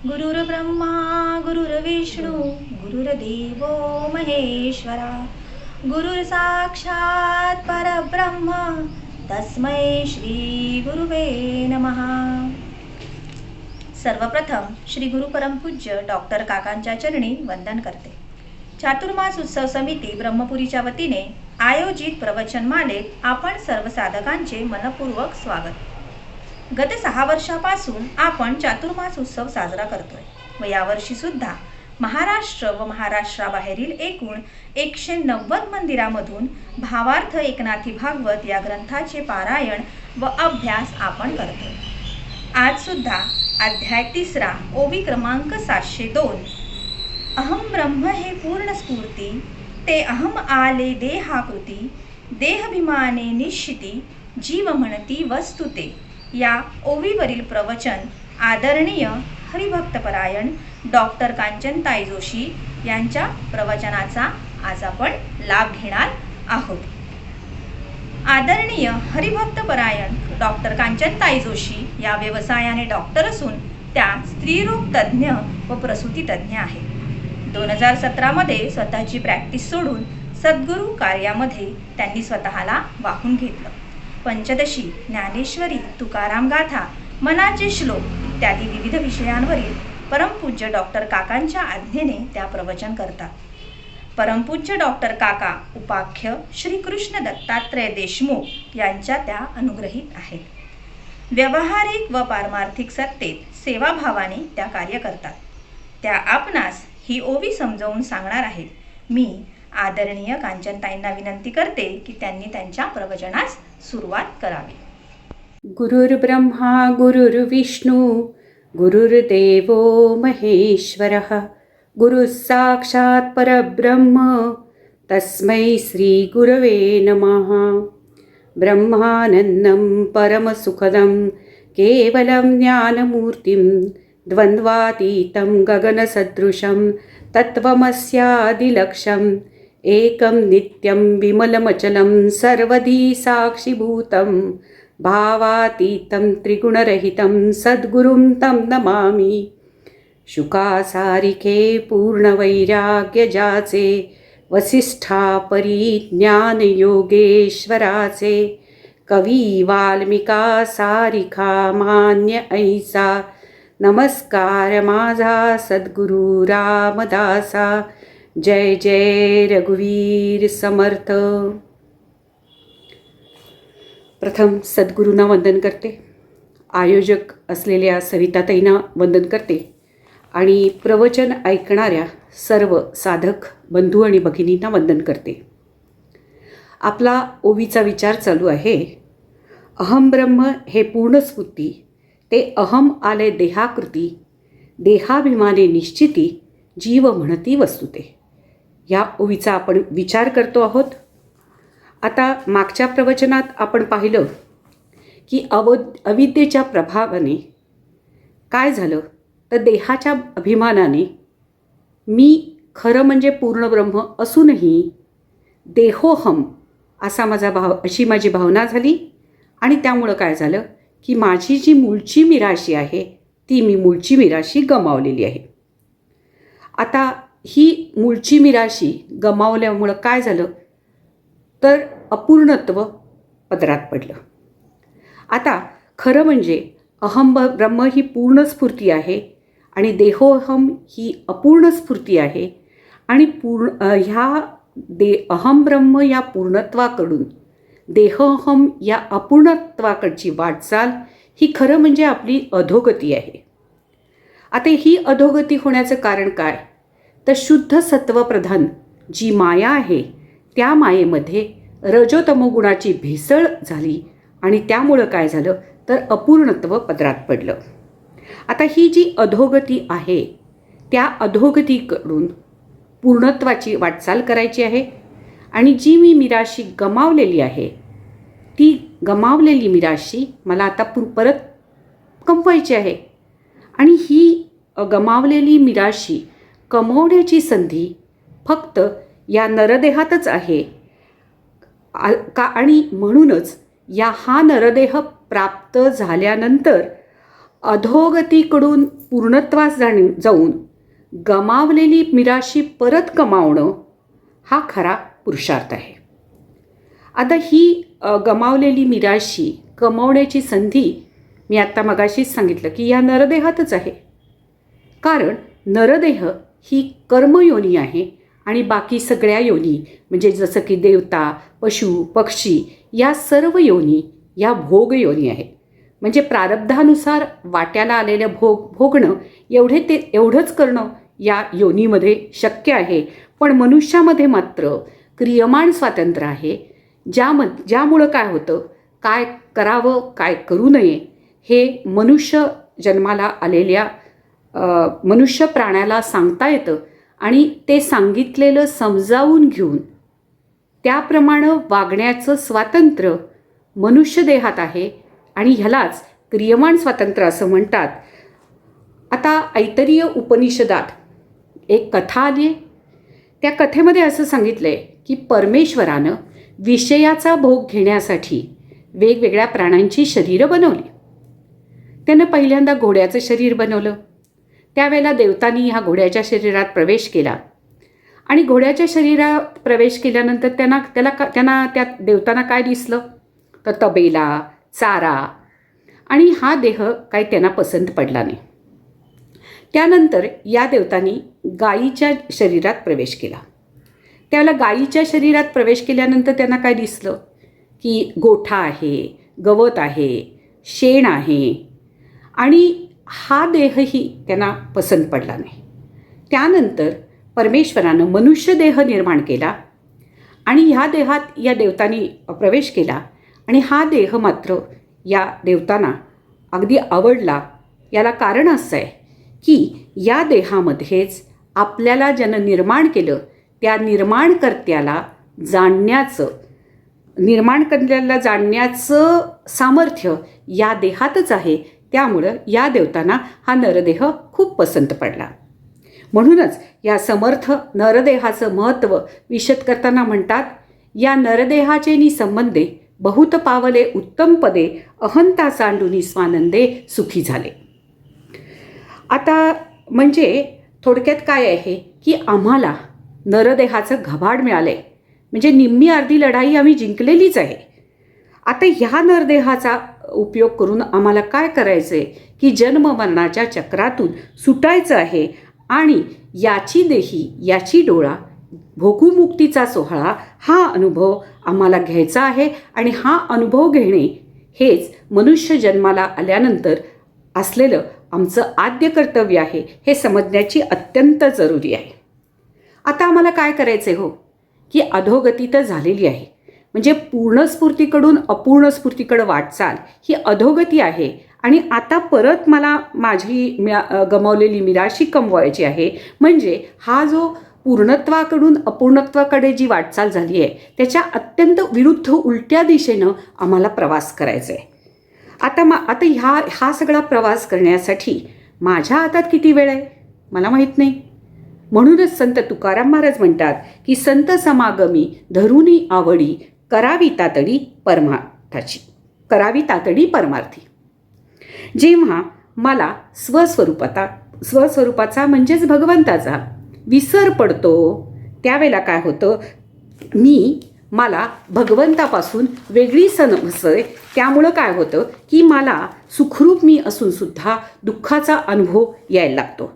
गुरुर्ब्रह्मा गुरुर्विष्णू गुरुर्देवो महेश्वरा गुरुर्साक्षात् परब्रह्म तस्मै श्री गुरुवे नमः. सर्वप्रथम श्री गुरु परमपूज्य डॉक्टर काकांच्या चरणी वंदन करते. चातुर्मास उत्सव समिती ब्रह्मपुरीच्या वतीने आयोजित प्रवचनमालेत आपण सर्व साधकांचे मनपूर्वक स्वागत. गत 6 वर्षापासून आपण चातुर्मास उत्सव साजरा करतोय व यावर्षी सुद्धा महाराष्ट्र व महाराष्ट्राबाहेरील एकूण 190 मंदिरामधून भावार्थ एकनाथी भागवत या ग्रंथाचे पारायण व अभ्यास आपण करतोय. आज सुद्धा अध्याय 3 ओवी क्रमांक 702 अहम ब्रह्म हे पूर्ण स्फूर्ती ते अहम आले देहाकृती देहभिमाने निश्चिती जीव म्हणती वस्तुते या ओवीवरील प्रवचन आदरणीय हरिभक्तपरायण डॉक्टर कांचनताई जोशी यांच्या प्रवचनाचा आज आपण लाभ घेणार आहोत. आदरणीय हरिभक्तपरायण डॉक्टर कांचनताई जोशी या व्यवसायाने डॉक्टर असून त्या स्त्रीरोग तज्ज्ञ व प्रसूती तज्ज्ञ आहेत. 2017 मध्ये स्वतःची प्रॅक्टिस सोडून सद्गुरू कार्यामध्ये त्यांनी स्वतःला वाहून घेतलं. पंचदशी, ज्ञानेश्वरी, तुकाराम गाथा, मनाचे श्लोक इत्यादी विविध विषयांवरील परमपूज्य डॉक्टर काकांच्या आज्ञेने त्या प्रवचन करतात. परमपूज्य डॉक्टर काका उपाख्य श्री कृष्ण दत्तात्रय देशमुख यांच्या त्या अनुग्रहित आहेत. व्यावहारिक व पारमार्थिक सत्तेत सेवाभावाने त्या कार्य करतात. त्या आपणास ही ओवी समजावून सांगणार आहेत. मी आदरणीय कांचनताईंना विनंती करते की त्यांनी त्यांच्या प्रवचनास सुरुवात करावी. गुरुर्ब्रह्मा गुरुर्विष्णू गुरुर्देवो महेश्वरः गुरुः साक्षात् परब्रह्म तस्मै श्री गुरवे नमः. ब्रह्मानन्दं परमसुखदं केवलं ज्ञानमूर्तिं द्वन्द्वातीतं गगनसदृशं तत्त्वमस्यादिलक्ष्यम् एकं नित्यं विमलमचलं सर्वधी साक्षिभूतं भावातीतं त्रिगुणरहितं सद्गुरुं तं नमामि. शुकासारिके पूर्णवैराग्यजाचे वसिष्ठा परिज्ञान योगेश्वराचे कवी वाल्मिका सारिखा मान्य ऐसा नमस्कार माझा सद्गुरु रामदासा. जय जय रघुवीर समर्थ. प्रथम सद्गुरूंना वंदन करते, आयोजक असलेल्या सविताताईंना वंदन करते आणि प्रवचन ऐकणाऱ्या सर्व साधक बंधू आणि भगिनींना वंदन करते. आपला ओवीचा विचार चालू आहे. अहम ब्रह्म हे पूर्णस्फूर्ती ते अहम आले देहाकृती देहाभिमाने निश्चिती जीव म्हणती वस्तुते या ओवीचा आपण विचार करतो आहोत. आता मागच्या प्रवचनात आपण पाहिलं की अविद्येच्या प्रभावाने काय झालं तर देहाच्या अभिमानाने मी खरं म्हणजे पूर्ण ब्रह्म असूनही देहोहम अशी माझी भावना झाली आणि त्यामुळं काय झालं की माझी जी मूळची मिराशी आहे ती मी मूळची मिराशी गमावलेली आहे. आता ही मूळची मिराशी गमावल्यामुळं काय झालं तर अपूर्णत्व पदरात पडलं. आता खरं म्हणजे अहम ब्रह्म ही पूर्ण स्फूर्ती आहे आणि देहोहम ही अपूर्ण स्फूर्ती आहे आणि अहम ब्रह्म या पूर्णत्वाकडून देहोहम या अपूर्णत्वाकडची वाटचाल ही खरं म्हणजे आपली अधोगती आहे. आता ही अधोगती होण्याचं कारण काय तर शुद्ध सत्वप्रधान जी माया आहे त्या मायेमध्ये रजोतमोगुणाची भेसळ झाली आणि त्यामुळं काय झालं तर अपूर्णत्व पदरात पडलं. आता ही जी अधोगती आहे त्या अधोगतीकडून पूर्णत्वाची वाटचाल करायची आहे आणि जी मी मिराशी गमावलेली आहे ती गमावलेली मिराशी मला आता परत कमवायची आहे. आणि ही गमावलेली मिराशी कमवण्याची संधी फक्त या नरदेहातच आहे का आणि म्हणूनच हा नरदेह प्राप्त झाल्यानंतर अधोगतीकडून पूर्णत्वास जाऊन गमावलेली मिराशी परत कमावणं हा खरा पुरुषार्थ आहे. आता ही गमावलेली मिराशी कमावण्याची संधी मी आत्ता मगाशीच सांगितलं की या नरदेहातच आहे. कारण नरदेह ही कर्मयोनी आहे आणि बाकी सगळ्या योनी म्हणजे जसं की देवता, पशु, पक्षी या सर्व योनी या भोगयोनी आहेत. म्हणजे प्रारब्धानुसार वाट्याला आलेलं भोगणं एवढंच करणं या योनीमध्ये शक्य आहे. पण मनुष्यामध्ये मात्र क्रियमाण स्वातंत्र्य आहे, ज्यामुळं काय होतं, काय करावं काय करू नये हे मनुष्य जन्माला आलेल्या मनुष्य प्राण्याला सांगता येतं आणि ते सांगितलेलं समजावून घेऊन त्याप्रमाणे वागण्याचं स्वातंत्र्य मनुष्य देहात आहे आणि ह्यालाच क्रियमाण स्वातंत्र्य असं म्हणतात. आता ऐतरीय उपनिषदात एक कथा आली आहे. त्या कथेमध्ये असं सांगितलं आहे की परमेश्वरानं विषयाचा भोग घेण्यासाठी वेगवेगळ्या प्राण्यांची शरीरं बनवली. त्यानं पहिल्यांदा घोड्याचं शरीर बनवलं. त्यावेळेला देवतांनी ह्या घोड्याच्या शरीरात प्रवेश केला आणि घोड्याच्या शरीरात प्रवेश केल्यानंतर त्या देवतांना काय दिसलं तर तबेला, चारा आणि हा देह काही त्यांना पसंत पडला नाही. त्यानंतर या देवतांनी गायीच्या शरीरात प्रवेश केला. त्यावेळेला गायीच्या शरीरात प्रवेश केल्यानंतर त्यांना काय दिसलं की गोठा आहे, गवत आहे, शेण आहे आणि हा देहही त्यांना पसंत पडला नाही. त्यानंतर परमेश्वरानं मनुष्य देह निर्माण केला आणि ह्या देहात या देवतांनी प्रवेश केला आणि हा देह मात्र या देवतांना अगदी आवडला. याला कारण असं आहे की या देहामध्येच आपल्याला ज्यानं निर्माण केलं त्या निर्माणकर्त्याला जाणण्याचं सामर्थ्य या देहातच आहे. त्यामुळं या देवतांना हा नरदेह खूप पसंत पडला. म्हणूनच या समर्थ नरदेहाचं महत्त्व विशद करताना म्हणतात, या नरदेहाचे संबंधे बहुत पावले उत्तम पदे, अहंता सांडुनी स्वानंदे सुखी झाले. आता म्हणजे थोडक्यात काय आहे की आम्हाला नरदेहाचं घबाड मिळालं आहे, म्हणजे निम्मी अर्धी लढाई आम्ही जिंकलेलीच आहे. आता ह्या नरदेहाचा उपयोग करून आम्हाला काय करायचं आहे की जन्म मरणाच्या चक्रातून सुटायचं आहे आणि याची देही याची डोळा भोगुमुक्तीचा सोहळा हा अनुभव आम्हाला घ्यायचा आहे आणि हा अनुभव घेणे हेच मनुष्य जन्माला आल्यानंतर असलेलं आमचं आद्य कर्तव्य आहे हे समजण्याची अत्यंत जरुरी आहे. आता आम्हाला काय करायचं आहे हो की अधोगती तर झालेली आहे, म्हणजे पूर्णस्फूर्तीकडून अपूर्णस्फूर्तीकडे वाटचाल ही अधोगती आहे आणि आता परत मला माझी गमावलेली मिराशी कमवायची आहे. म्हणजे हा जो पूर्णत्वाकडून अपूर्णत्वाकडे जी वाटचाल झाली आहे त्याच्या अत्यंत विरुद्ध उलट्या दिशेनं आम्हाला प्रवास करायचा आहे. आता हा सगळा प्रवास करण्यासाठी माझ्या हातात किती वेळ आहे मला माहीत नाही. म्हणूनच संत तुकाराम महाराज म्हणतात की संत समागमी धरुनी आवडी, करावी तातडी परमार्थी. जेव्हा मला स्वस्वरूपाचा म्हणजेच भगवंताचा विसर पडतो त्यावेळेला काय होतं, मला भगवंतापासून वेगळी समजते. त्यामुळं काय होतं की मला सुखरूप मी असूनसुद्धा दुःखाचा अनुभव यायला लागतो.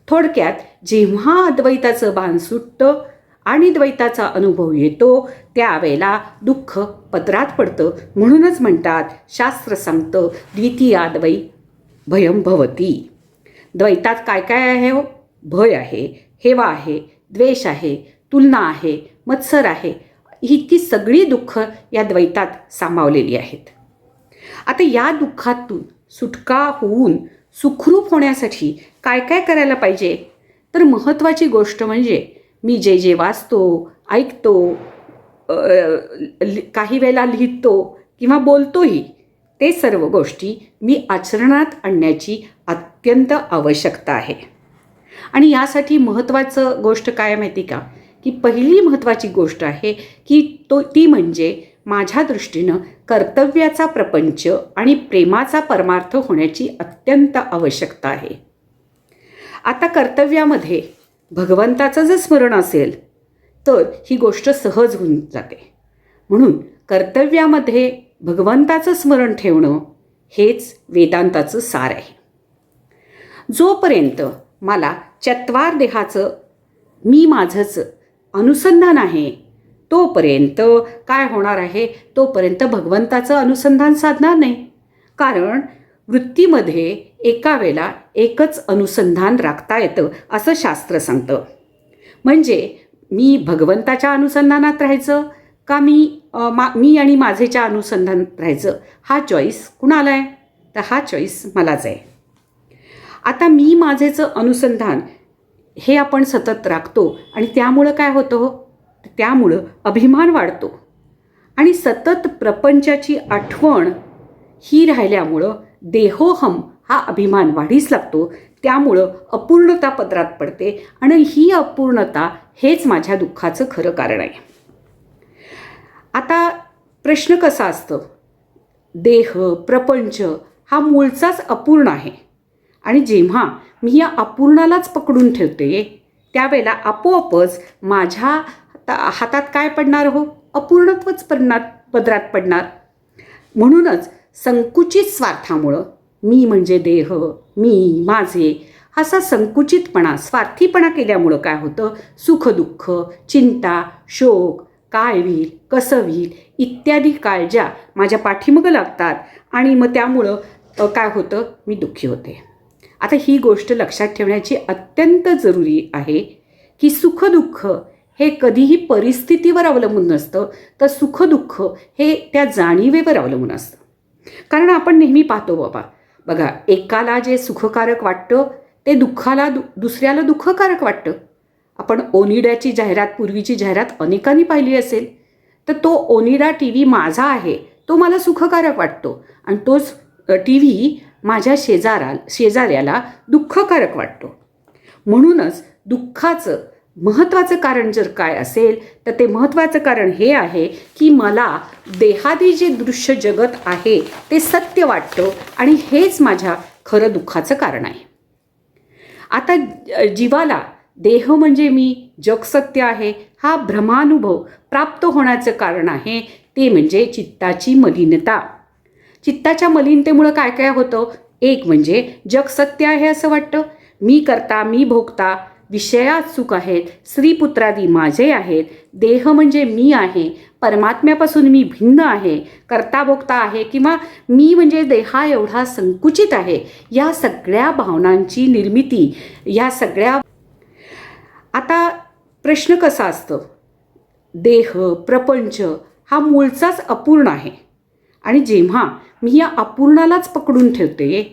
थोडक्यात जेव्हा अद्वैताचं भान सुटतं आणि द्वैताचा अनुभव येतो त्यावेळेला दुःख पदरात पडतं. म्हणूनच म्हणतात, शास्त्र सांगतं द्वितीयाद्वै भयं भवती. द्वैतात काय काय आहे हो, भय आहे, हेवा आहे, द्वेष आहे, तुलना आहे, मत्सर आहे, इतकी सगळी दुःख या द्वैतात सामावलेली आहेत. आता या दुःखातून सुटका होऊन सुखरूप होण्यासाठी काय काय करायला पाहिजे, तर महत्त्वाची गोष्ट म्हणजे मी जे वाचतो, ऐकतो, काही वेळेला लिहितो किंवा बोलतोही, ते सर्व गोष्टी मी आचरणात आणण्याची अत्यंत आवश्यकता आहे. आणि यासाठी महत्त्वाचं गोष्ट काय माहिती का, की पहिली महत्त्वाची गोष्ट आहे की ती म्हणजे माझ्या दृष्टीनं कर्तव्याचा प्रपंच आणि प्रेमाचा परमार्थ होण्याची अत्यंत आवश्यकता आहे. आता कर्तव्यामध्ये भगवंताचं जर स्मरण असेल तर ही गोष्ट सहज होऊन जाते. म्हणून कर्तव्यामध्ये भगवंताचं स्मरण ठेवणं हेच वेदांताचं सार आहे. जोपर्यंत मला चत्वार देहाचं मी माझंच अनुसंधान आहे तोपर्यंत काय होणार आहे, तोपर्यंत भगवंताचं अनुसंधान साधणार नाही. कारण वृत्तीमध्ये एका वेळेला एकच अनुसंधान राखता येतं असं शास्त्र सांगतं. म्हणजे मी भगवंताच्या अनुसंधानात राहायचं का मी आणि माझेच्या अनुसंधानात राहायचं, हा चॉईस कुणाला आहे, तर हा चॉईस मलाच आहे. आता मी माझेचं अनुसंधान हे आपण सतत राखतो आणि त्यामुळं काय होतं, त्यामुळं अभिमान वाढतो आणि सतत प्रपंचाची आठवण ही राहिल्यामुळं देहोहम हा अभिमान वाढीस लागतो. त्यामुळं अपूर्णता पदरात पडते आणि ही अपूर्णता हेच माझ्या दुःखाचं खरं कारण आहे. आता प्रश्न कसा असतो, देह प्रपंच हा मूळचाच अपूर्ण आहे आणि जेव्हा मी या अपूर्णालाच पकडून ठेवते त्यावेळेला आपोआपच माझ्या हातात काय पडणार हो, अपूर्णत्वच पदरात पडणार. म्हणूनच संकुचित स्वार्थामुळं मी म्हणजे देह, मी माझे असा संकुचितपणा स्वार्थीपणा केल्यामुळं काय होतं, सुखदुःख चिंता शोक काय होईल कसं होईल इत्यादी काळज्या माझ्या पाठीमागं लागतात आणि मग त्यामुळं काय होतं, मी दुःखी होते. आता ही गोष्ट लक्षात ठेवण्याची अत्यंत जरुरी आहे की सुखदुःख हे कधीही परिस्थितीवर अवलंबून नसतं, तर सुखदुःख हे त्या जाणीवेवर अवलंबून असतं. कारण आपण नेहमी पाहतो बघा एकाला जे सुखकारक वाटतं ते दुसऱ्याला दुःखकारक वाटतं. आपण ओनिडाची जाहिरात, पूर्वीची जाहिरात अनेकांनी पाहिली असेल, तर तो ओनिडा टी व्ही माझा आहे तो मला सुखकारक वाटतो आणि तोच टी व्ही माझ्या शेजाऱ्याला दुःखकारक वाटतो. म्हणूनच दुःखाचं महत्त्वाचं कारण जर काय असेल तर ते महत्त्वाचं कारण हे आहे की मला देहादी जे दृश्य जगत आहे ते सत्य वाटतं आणि हेच माझ्या खरं दुःखाचं कारण आहे. आता जीवाला देह म्हणजे मी, जग सत्य आहे हा भ्रमानुभव प्राप्त होण्याचं कारण आहे ते म्हणजे चित्ताची मलिनता. चित्ताच्या मलिनतेमुळं काय काय होतं, एक म्हणजे जग सत्य आहे असं वाटतं, मी करता मी भोगता विषयात सुख आहेत, स्त्रीपुत्रादी माझे आहेत, देह म्हणजे मी आहे, परमात्म्यापासून मी भिन्न आहे, करता भोगता आहे किंवा मी म्हणजे देहा एवढा संकुचित आहे. या सगळ्या भावनांची निर्मिती या सगळ्या. आता प्रश्न कसा असतो, देह प्रपंच हा मूळचाच अपूर्ण आहे आणि जेव्हा मी या अपूर्णालाच पकडून ठेवते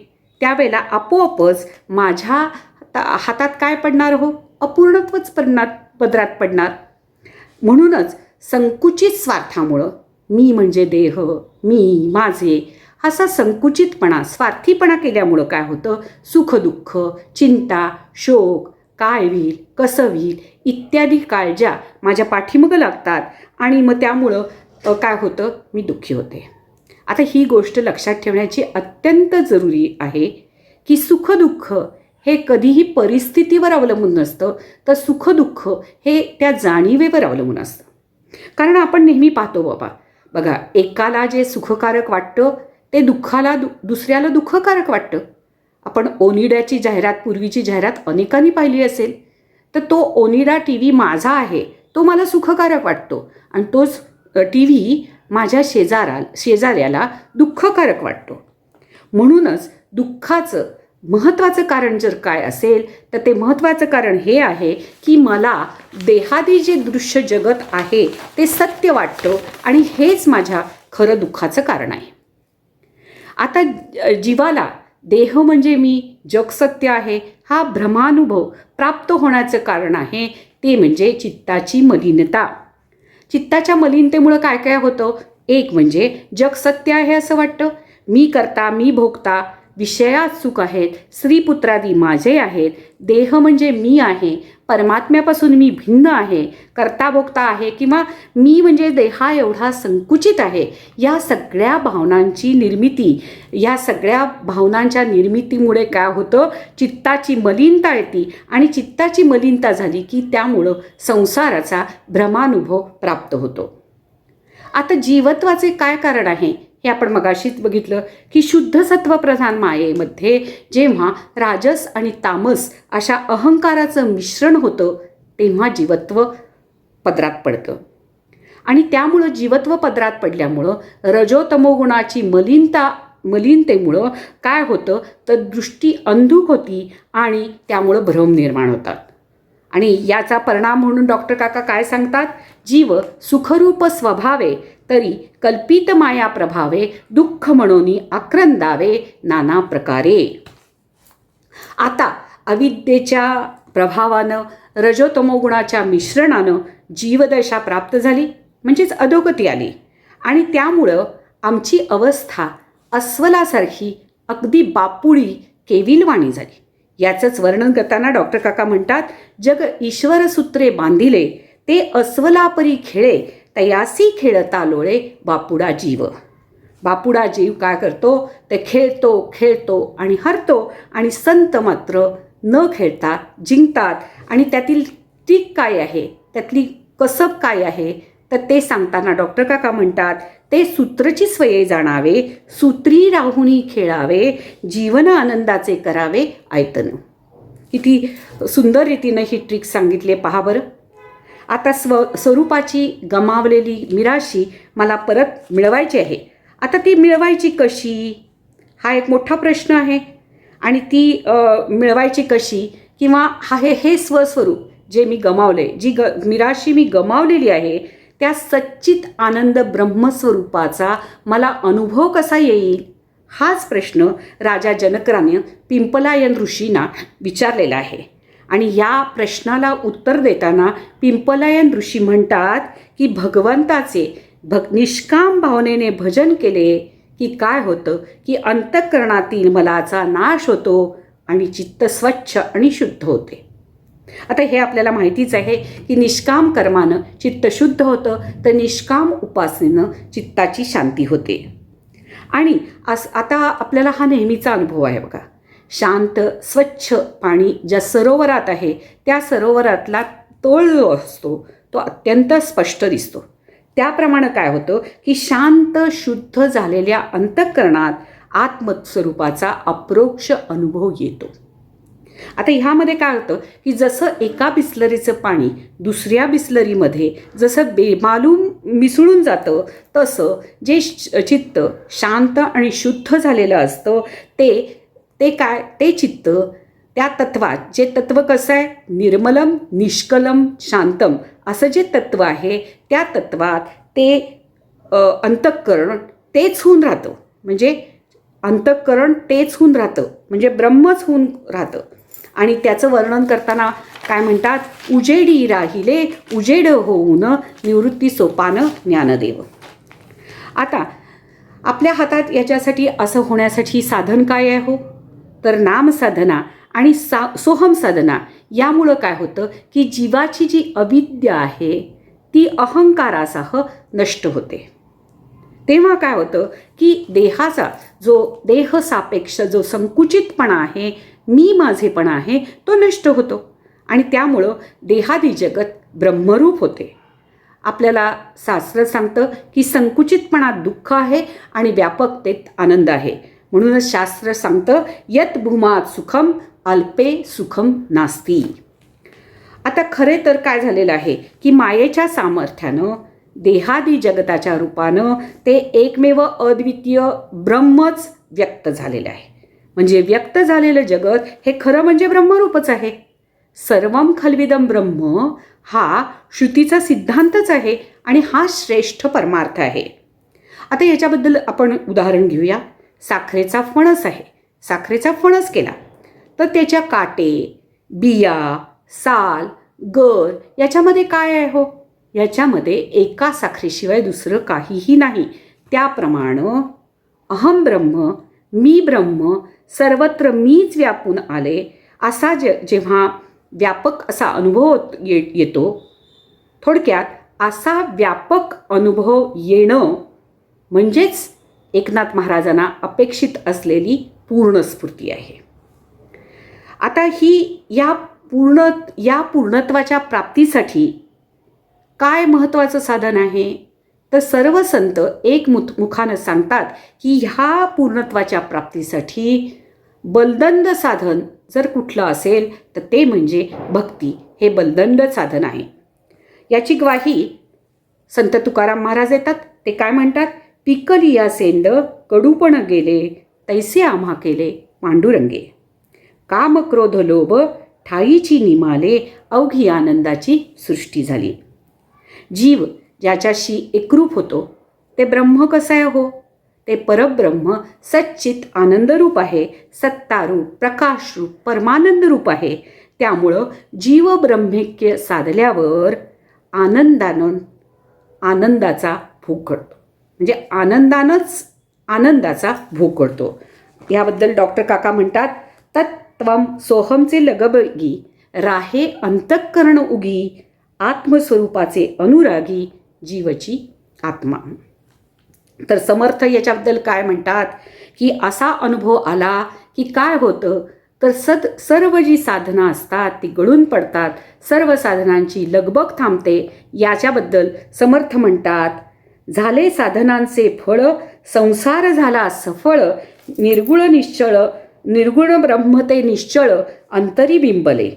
त्यावेळेला आपोआपच माझ्या हातात काय पडणार हो, अपूर्णत्वच पदरात पडणार. म्हणूनच संकुचित स्वार्थामुळं मी म्हणजे देह, मी माझे असा संकुचितपणा स्वार्थीपणा केल्यामुळं काय होतं, सुखदुःख चिंता शोक काय होईल कसं होईल इत्यादी काळज्या माझ्या पाठीमागं लागतात आणि मग त्यामुळं काय होतं, मी दुःखी होते. आता ही गोष्ट लक्षात ठेवण्याची अत्यंत जरुरी आहे की सुखदुःख हे कधीही परिस्थितीवर अवलंबून नसतं, तर सुखदुःख हे त्या जाणीवेवर अवलंबून असतं. कारण आपण नेहमी पाहतो बघा एकाला जे सुखकारक वाटतं ते दुसऱ्याला दुःखकारक वाटतं. आपण ओनिडाची जाहिरात, पूर्वीची जाहिरात अनेकांनी पाहिली असेल, तर तो ओनिडा टी व्ही माझा आहे तो मला सुखकारक वाटतो आणि तोच टी व्ही माझ्या शेजाऱ्याला दुःखकारक वाटतो. म्हणूनच दुःखाचं महत्त्वाचं कारण जर काय असेल तर ते महत्त्वाचं कारण हे आहे की मला देहादी जे दृश्य जगत आहे ते सत्य वाटतं आणि हेच माझ्या खरं दुःखाचं कारण आहे. आता जीवाला देह म्हणजे मी, जग सत्य आहे हा भ्रमानुभव प्राप्त होण्याचं कारण आहे ते म्हणजे चित्ताची मलिनता. चित्ताच्या मलिनतेमुळं काय काय होतं, एक म्हणजे जग सत्य आहे असं वाटतं, मी करता मी भोगता विषयात सुख आहेत, स्त्रीपुत्रादी माझे आहेत, देह म्हणजे मी आहे, परमात्म्यापासून मी भिन्न आहे, कर्ता-भोक्ता आहे, किंवा मी म्हणजे देहा एवढा संकुचित आहे, या सगळ्या भावनांची निर्मिती, या सगळ्या भावनांच्या निर्मितीमुळे काय होतं, चित्ताची मलिनता येते आणि चित्ताची मलिनता झाली की त्यामुळं संसाराचा भ्रमानुभव प्राप्त होतो. आता जीवत्वाचे काय कारण आहे हे आपण मगाशीच बघितलं की शुद्ध सत्वप्रधान मायेमध्ये जेव्हा राजस आणि तामस अशा अहंकाराचं मिश्रण होतं तेव्हा जीवत्व पदरात पडतं. आणि त्यामुळं जीवत्व पदरात पडल्यामुळं रजोतमोगुणाची मलिनतेमुळं काय होतं तर दृष्टी अंधुक होती आणि त्यामुळं भ्रम निर्माण होतात. आणि याचा परिणाम म्हणून डॉक्टर काका काय सांगतात, जीव सुखरूप स्वभावे तरी कल्पित माया प्रभावे दुःख म्हणून आक्रंदावे नाना प्रकारे. आता अविद्येच्या प्रभावानं रजोतमोगुणाच्या मिश्रणानं जीवदशा प्राप्त झाली, म्हणजेच अधोगती आली. आणि त्यामुळं आमची अवस्था अस्वलासारखी अगदी बापुळी केविलवाणी झाली. याचंच वर्णन करताना डॉक्टर काका म्हणतात, जग ईश्वर सूत्रे बांधिले ते अस्वलापरी खेळे तयासी खेळता लोळे बापुडा जीव. बापुडा जीव काय करतो ते खेळतो आणि हरतो, आणि संत मात्र न खेळता जिंकतात. आणि त्यातील ट्रिक काय आहे, त्यातली कसब काय आहे, तर ते सांगताना डॉक्टर काका म्हणतात, ते सूत्रची स्वये जाणावे, सूत्री राहुनी खेळावे, जीवन आनंदाचे करावे आयतन. किती सुंदर रीतीनं ही ट्रिक सांगितली पहा बरं. आता स्वरूपाची गमावलेली मिराशी मला परत मिळवायची आहे. आता ती मिळवायची कशी, हा एक मोठा प्रश्न आहे. आणि ती मिळवायची कशी, किंवा हे स्वस्वरूप जे मी गमावले, जी मिराशी मी गमावलेली आहे, त्या सच्चित आनंद ब्रह्मस्वरूपाचा मला अनुभव कसा येईल, हाच प्रश्न राजा जनकाने पिंपलायन ऋषींना विचारलेला आहे. आणि या प्रश्नाला उत्तर देताना पिंपलायन ऋषी म्हणतात की भगवंताचे निष्काम भावनेने भजन केले की काय होतं की अंतःकरणातील मलाचा नाश होतो आणि चित्त स्वच्छ आणि शुद्ध होते. आता हे आपल्याला माहितीच आहे की निष्काम कर्मानं चित्त शुद्ध होतं, तर निष्काम उपासनेनं चित्ताची शांती होते. आणि आता आपल्याला हा नेहमीचा अनुभव आहे बघा. शांत स्वच्छ पाणी ज्या सरोवरात आहे त्या सरोवरातला तोल जो असतो तो अत्यंत स्पष्ट दिसतो. त्याप्रमाणे काय होतं की शांत शुद्ध झालेल्या अंतःकरणात आत्मस्वरूपाचा अप्रोक्ष अनुभव येतो. आता ह्यामध्ये काय होतं की जसं एका बिस्लरीचं पाणी दुसऱ्या बिस्लरीमध्ये जसं बेमालूम मिसळून जातं, तसं जे चित्त शांत आणि शुद्ध झालेलं असतं ते चित्त त्या तत्वात, जे तत्व कसं आहे निर्मलम निष्कलम शांतम असं जे तत्व आहे त्या तत्वात ते अंतःकरण तेच होऊन राहतं. म्हणजे अंतःकरण तेच होऊन राहतं, म्हणजे ब्रह्मच होऊन राहतं. आणि त्याचं वर्णन करताना काय म्हणतात, उजेडी राहिले उजेड होऊन निवृत्ती सोपान ज्ञानदेव. आता आपल्या हातात याच्यासाठी असं होण्यासाठी साधन काय आहे हो, तर नामसाधना आणि सोहम साधना. यामुळं काय होतं की जीवाची जी अविद्या आहे ती अहंकारासह नष्ट होते. तेव्हा काय होतं की देहाचा जो देहसापेक्ष जो संकुचितपणा आहे, मी माझेपणा आहे, तो नष्ट होतो. आणि त्यामुळं देहादी जगत ब्रह्मरूप होते. आपल्याला शास्त्र सांगतं की संकुचितपणात दुःख आहे आणि व्यापकतेत आनंद आहे. म्हणूनच शास्त्र सांगतं यत भूमात सुखम अल्पे सुखम नास्ती. आता खरे तर काय झालेलं आहे की मायेच्या सामर्थ्यानं देहादी जगताच्या रूपानं ते एकमेव अद्वितीय ब्रह्मच व्यक्त झालेलं आहे. म्हणजे व्यक्त झालेलं जगत हे खरं म्हणजे ब्रह्मरूपच आहे. सर्वम खल्विदम ब्रह्म हा श्रुतीचा सिद्धांतच आहे आणि हा श्रेष्ठ परमार्थ आहे. आता याच्याबद्दल आपण उदाहरण घेऊया. साखरेचा फणस आहे. साखरेचा फणस केला तर त्याच्या काटे, बिया, साल, गर याच्यामध्ये काय आहे हो, याच्यामध्ये एका साखरेशिवाय दुसरं काहीही नाही. त्याप्रमाणे अहम ब्रह्म, मी ब्रह्म, सर्वत्र मीच व्यापून आले असा जेव्हा व्यापक असा अनुभव येतो. थोडक्यात असा व्यापक अनुभव येणं म्हणजेच एकनाथ महाराजांना अपेक्षित असलेली पूर्णस्फूर्ती आहे. आता या पूर्णत्वाच्या प्राप्तीसाठी काय महत्त्वाचं साधन आहे, तर सर्व संत एकमुखानं सांगतात की ह्या पूर्णत्वाच्या प्राप्तीसाठी बलदंड साधन जर कुठलं असेल तर ते म्हणजे भक्ती हे बलदंड साधन आहे. याची ग्वाही संत तुकाराम महाराज येतात. ते काय म्हणतात? पिकलिया सेंड कडूपण गेले, तैसे आम्हा केले पांडुरंगे. काम क्रोध लोभ ठाईची निमाले, अवघी आनंदाची सृष्टी झाली. जीव ज्याच्याशी एकरूप होतो ते ब्रह्म कसं आहे हो? ते परब्रह्म सच्चित आनंदरूप आहे, सत्तारूप, प्रकाशरूप, परमानंद रूप आहे. त्यामुळं जीव ब्रह्मैक्य साधल्यावर आनंदाचा भोग कळतो. म्हणजे आनंदाचा भोग कळतो. याबद्दल डॉक्टर काका म्हणतात, तत्त्वम सोहमचे लगबगी, राहे अंतःकरण उगी, आत्मस्वरूपाचे अनुरागी, जीवची आत्मा. तर समर्थ याच्याबद्दल काय म्हणतात की असा अनुभव आला की काय होतं, तर सर्व जी साधना असतात ती गळून पडतात, सर्व साधनांची लगबग थांबते. याच्याबद्दल समर्थ म्हणतात, झाले साधनांचे फळ, संसार झाला सफळ, निर्गुण ब्रह्म ते निश्चळ, अंतरी बिंबले,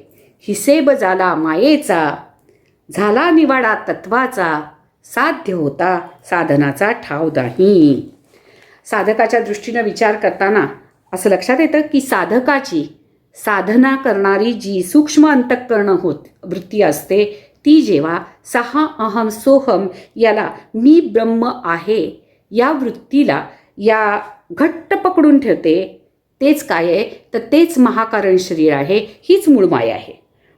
हिसेब झाला मायेचा, झाला निवाडा तत्वाचा, साध्य होता साधनाचा ठाव नाही. साधकाच्या दृष्टीनं विचार करताना असं लक्षात येतं की साधकाची साधना करणारी जी सूक्ष्म अंतःकरण वृत्ती असते ती जेव्हा सहा अहम सोहम याला मी ब्रह्म आहे या वृत्तीला या घट्ट पकडून ठेवते, तेच काय आहे तर तेच महाकारण शरीर आहे, हीच मूळ माया आहे.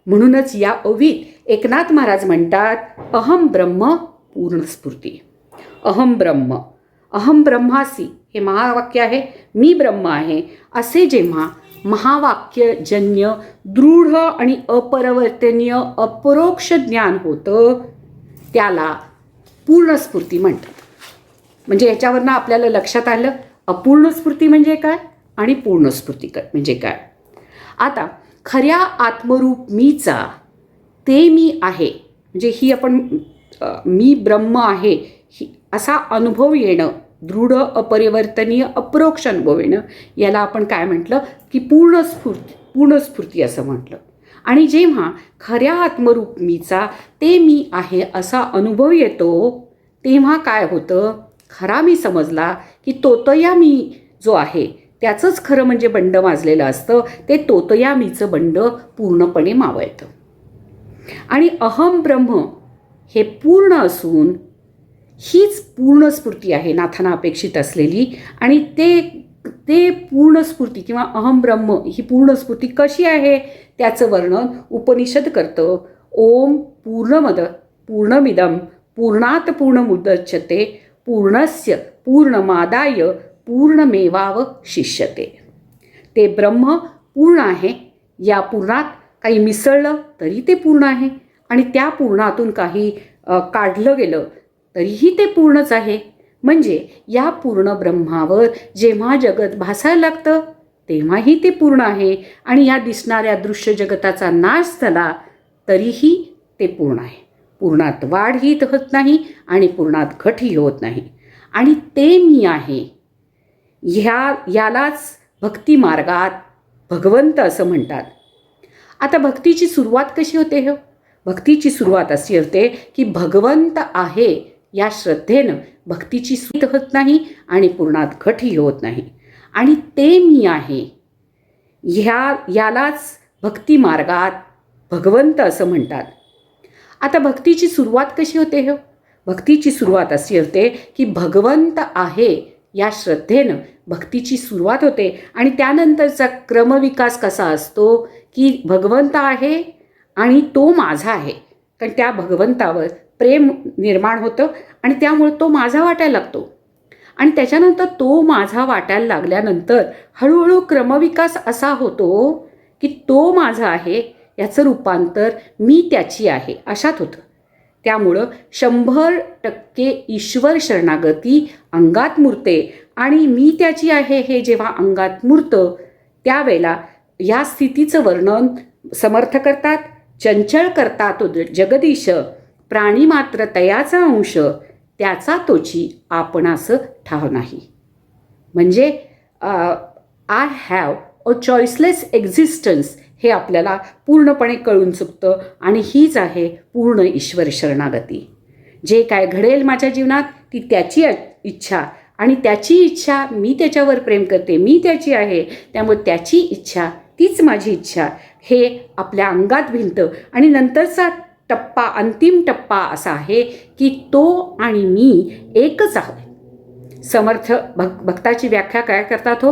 म्हणूनच या ओवीत एकनाथ महाराज म्हणतात, अहम ब्रह्म पूर्णस्फूर्ती. अहम ब्रह्मासी हे महावाक्य आहे, मी ब्रह्म आहे असे जेव्हा महावाक्यजन्य दृढ आणि अपरिवर्तनीय अपरोक्ष ज्ञान होतं त्याला पूर्णस्फूर्ती म्हणतात. म्हणजे याच्यावरनं आपल्याला लक्षात आलं अपूर्णस्फूर्ती म्हणजे काय आणि पूर्णस्फूर्ती म्हणजे काय. आता खऱ्या आत्मरूप मीचा ते मी आहे म्हणजे ही आपण मी ब्रह्म आहे असा अनुभव येणं, दृढ अपरिवर्तनीय अपरोक्ष अनुभव येणं, याला आपण काय म्हटलं की पूर्णस्फूर्ती असं म्हटलं. आणि जेव्हा खऱ्या आत्मरूप मीचा ते मी आहे असा अनुभव येतो तेव्हा काय होतं, खरा मी समजला की तोतया मी जो आहे त्याचंच खरं म्हणजे बंड माजलेलं असतं, ते तोतया मीचं बंड पूर्णपणे मावळतं. आणि अहम ब्रह्म हे पूर्ण असून हीच पूर्णस्फूर्ती आहे नाथांना अपेक्षित असलेली. आणि ते पूर्णस्फूर्ती किंवा अहम ब्रह्म ही पूर्णस्फूर्ती कशी आहे त्याचं वर्णन उपनिषद करतं. ओम पूर्णमद पूर्णमिदं पूर्णात पूर्णमुदच्यते पूर्णस्य पूर्णमादाय पूर्णमेवावशिष्यते. ते ब्रह्म पूर्ण आहे, या पूर्णात काही मिसळलं तरी ते पूर्ण आहे आणि त्या पूर्णातून काही काढलं गेलं तरीही ते पूर्णच आहे. म्हणजे या पूर्ण ब्रह्मावर जेव्हा जगत भासायला लागतं तेव्हाही ते पूर्ण आहे आणि या दिसणाऱ्या दृश्य जगताचा नाश झाला तरीही ते पूर्ण आहे. पूर्णात वाढही होत नाही आणि पूर्णात घटही होत नाही. आणि ते मी आहे यालाच भक्ती मार्गात भगवंत असं म्हणतात. आता भक्तीची सुरुवात कशी होते हो? भक्तीची सुरुवात अशी होते की भगवंत आहे या श्रद्धेनं भक्तीची सुरुवात होत नाही आणि पूर्णात घटही होत नाही. आणि ते मी आहे यालाच भक्ती मार्गात भगवंत असं म्हणतात. आता भक्तीची सुरुवात कशी होते हो? भक्तीची सुरुवात अशी होते की भगवंत आहे या श्रद्धेनं भक्तीची सुरुवात होते आणि त्यानंतरचा क्रमविकास कसा असतो की भगवंत आहे आणि तो माझा आहे, कारण त्या भगवंतावर प्रेम निर्माण होतं आणि त्यामुळे तो माझा वाटायला लागतो. आणि त्याच्यानंतर तो माझा वाटायला लागल्यानंतर हळूहळू क्रमविकास असा होतो की तो माझा आहे याचं रूपांतर मी त्याची आहे अशात होतं. त्यामुळं 100% ईश्वर शरणागती अंगात मुरते आणि मी त्याची आहे हे जेव्हा अंगात मुरतं त्यावेळेला या स्थितीचं वर्णन समर्थ करतात. चंचल करता तो जगदीश, प्राणी मात्र तयाचा अंश, त्याचा तोची आपणास ठाव नाही. म्हणजे आय हॅव अ चॉईसलेस एक्झिस्टन्स हे आपल्याला पूर्णपणे कळून चुकतं आणि हीच आहे पूर्ण ईश्वर शरणागती. जे काय घडेल माझ्या जीवनात ती त्याची इच्छा आणि त्याची इच्छा मी त्याच्यावर प्रेम करते, मी त्याची आहे, त्यामुळे त्याची इच्छा तीच माझी इच्छा हे आपल्या अंगात भिनतं. आणि नंतरचा टप्पा, अंतिम टप्पा असा आहे की तो आणि मी एकच आहोत. समर्थ भक्ताची व्याख्या काय करतात हो?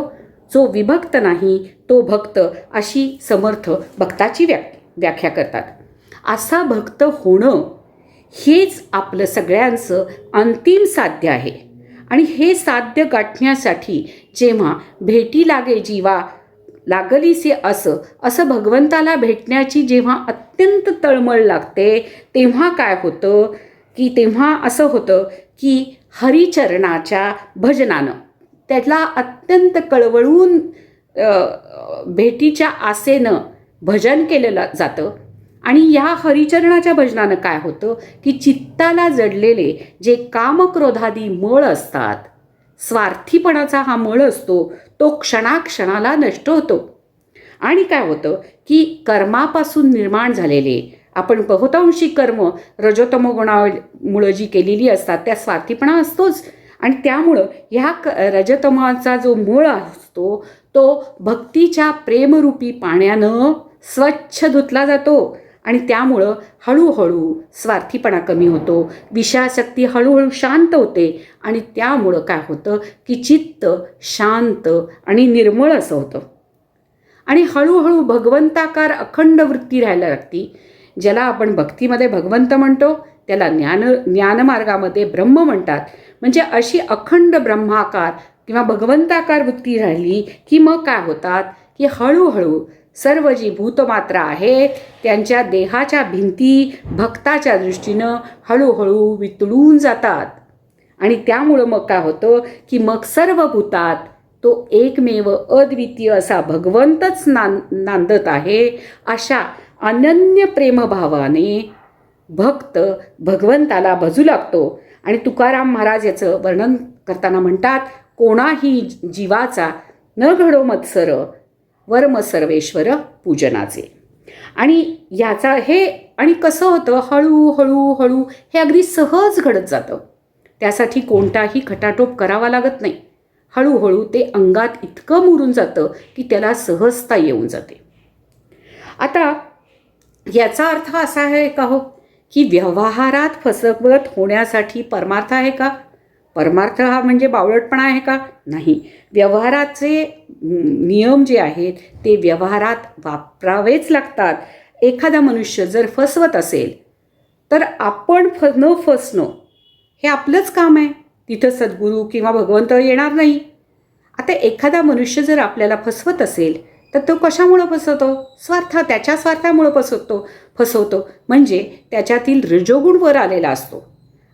जो विभक्त नाही तो भक्त, अशी समर्थ भक्ताची व्याख्या करतात. असा भक्त होणं हेच आपलं सगळ्यांचं अंतिम साध्य आहे. आणि हे साध्य गाठण्यासाठी जेव्हा भेटी लागे जीवा लागलीसे असं भगवंताला भेटण्याची जेव्हा अत्यंत तळमळ लागते तेव्हा काय होतं की तेव्हा असं होतं की हरिचरणाच्या भजनानं त्याला अत्यंत कळवळून भेटीच्या आसेनं भजन केलं जातं. आणि या हरिचरणाच्या भजनानं काय होतं की चित्ताला जडलेले जे कामक्रोधादी मळ असतात, स्वार्थीपणाचा हा मळ असतो, तो क्षणाक्षणाला नष्ट होतो. आणि काय होतं की कर्मापासून निर्माण झालेले आपण बहुतांशी कर्म रजोतमो गुणामुळं जी केलेली असतात त्या स्वार्थीपणा असतोच. आणि त्यामुळं ह्या रजतमाचा जो मूळ असतो तो भक्तीच्या प्रेमरूपी पाण्यानं स्वच्छ धुतला जातो. आणि त्यामुळं हळूहळू स्वार्थीपणा कमी होतो, विषयाशक्ती हळूहळू शांत होते. आणि त्यामुळं काय होतं की चित्त शांत आणि निर्मळ असं होतं. आणि हळूहळू भगवंताकार अखंड वृत्ती राहायला लागती. ज्याला आपण भक्तीमध्ये भगवंत म्हणतो त्याला ज्ञानमार्गामध्ये ब्रह्म म्हणतात. म्हणजे अशी अखंड ब्रह्माकार किंवा भगवंताकार वृत्ती राहिली की मग काय होतात की हळूहळू सर्व जी भूतमात्र आहेत त्यांच्या देहाच्या भिंती भक्ताच्या दृष्टीनं हळूहळू वितळून जातात. आणि त्यामुळं मग काय होतं की मग सर्व भूतात तो एकमेव अद्वितीय असा भगवंतच नांदत आहे. अशा अनन्य प्रेमभावाने भक्त भगवंताला भजू लागतो. आणि तुकाराम महाराज याचं वर्णन करताना म्हणतात, कोणाही जीवाचा न घडो मत्सर, वर्म सर्वेश्वर पूजनाचे. आणि याचा हे आणि कसं होतं हळूहळू हळू हे अगदी सहज घडत जातं. त्यासाठी कोणताही खटाटोप करावा लागत नाही. हळूहळू ते अंगात इतकं मुरून जातं की त्याला सहजता येऊन जाते. आता याचा अर्थ असा आहे का हो की व्यवहारात फसवत होण्यासाठी परमार्थ आहे का? परमार्थ हा म्हणजे बावळटपणा आहे का? नाही. व्यवहाराचे नियम जे आहेत ते व्यवहारात वापरावेच लागतात. एखादा मनुष्य जर फसवत असेल तर आपण न फसणं हे आपलंच काम आहे. तिथं सद्गुरू किंवा भगवंत येणार नाही. आता एखादा मनुष्य जर आपल्याला फसवत असेल तर तो कशामुळं फसवतो? त्याच्या स्वार्थामुळं फसवतो. म्हणजे त्याच्यातील रजोगुण वर आलेला असतो.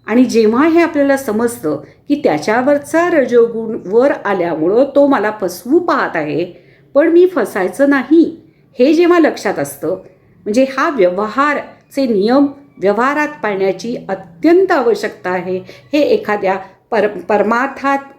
आणि जेव्हा हे आपल्याला समजतं की त्याच्यावरचा रजोगुण वर आल्यामुळं तो मला फसवू पाहत आहे पण मी फसायचं नाही हे जेव्हा लक्षात असतं, म्हणजे हा व्यवहारचे नियम व्यवहारात पाळण्याची अत्यंत आवश्यकता आहे. हे एखाद्या परमार्थात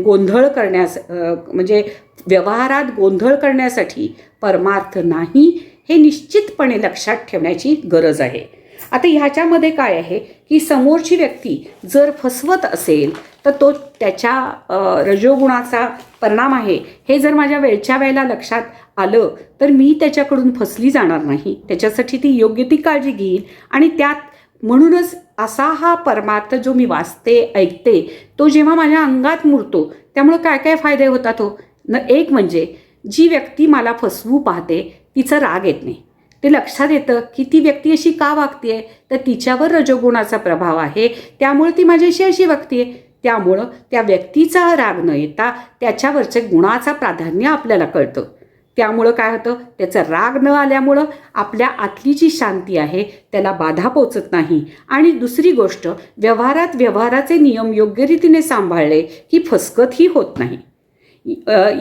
गोंधळ करण्यास म्हणजे व्यवहारात गोंधळ करण्यासाठी परमार्थ नाही हे निश्चितपणे लक्षात ठेवण्याची गरज आहे. आता ह्याच्यामध्ये काय आहे की समोरची व्यक्ती जर फसवत असेल तर तो त्याच्या रजोगुणाचा परिणाम आहे हे जर माझ्या वेळच्या वेळेला लक्षात आलं तर मी त्याच्याकडून फसली जाणार नाही. त्याच्यासाठी ती योग्य ती काळजी घेईल. आणि त्यात म्हणूनच असा हा परमार्थ जो मी वाचते ऐकते तो जेव्हा माझ्या अंगात मुरतो त्यामुळे काय काय फायदे होतात हो. एक म्हणजे जी व्यक्ती मला फसवू पाहते तिचा राग येत नाही. ते लक्षात येतं की ती व्यक्ती अशी का वागते तर तिच्यावर रजोगुणाचा प्रभाव आहे त्यामुळे ती माझ्याशी अशी वागते. त्यामुळं त्या व्यक्तीचा राग न येता त्याच्यावरच्या गुणाचा प्राधान्य आपल्याला कळतं. त्यामुळं काय होतं, त्याचा राग न आल्यामुळं आपल्या आतली जी शांती आहे त्याला बाधा पोचत नाही. आणि दुसरी गोष्ट, व्यवहाराचे नियम योग्य रीतीने सांभाळले की फसगतही होत नाही.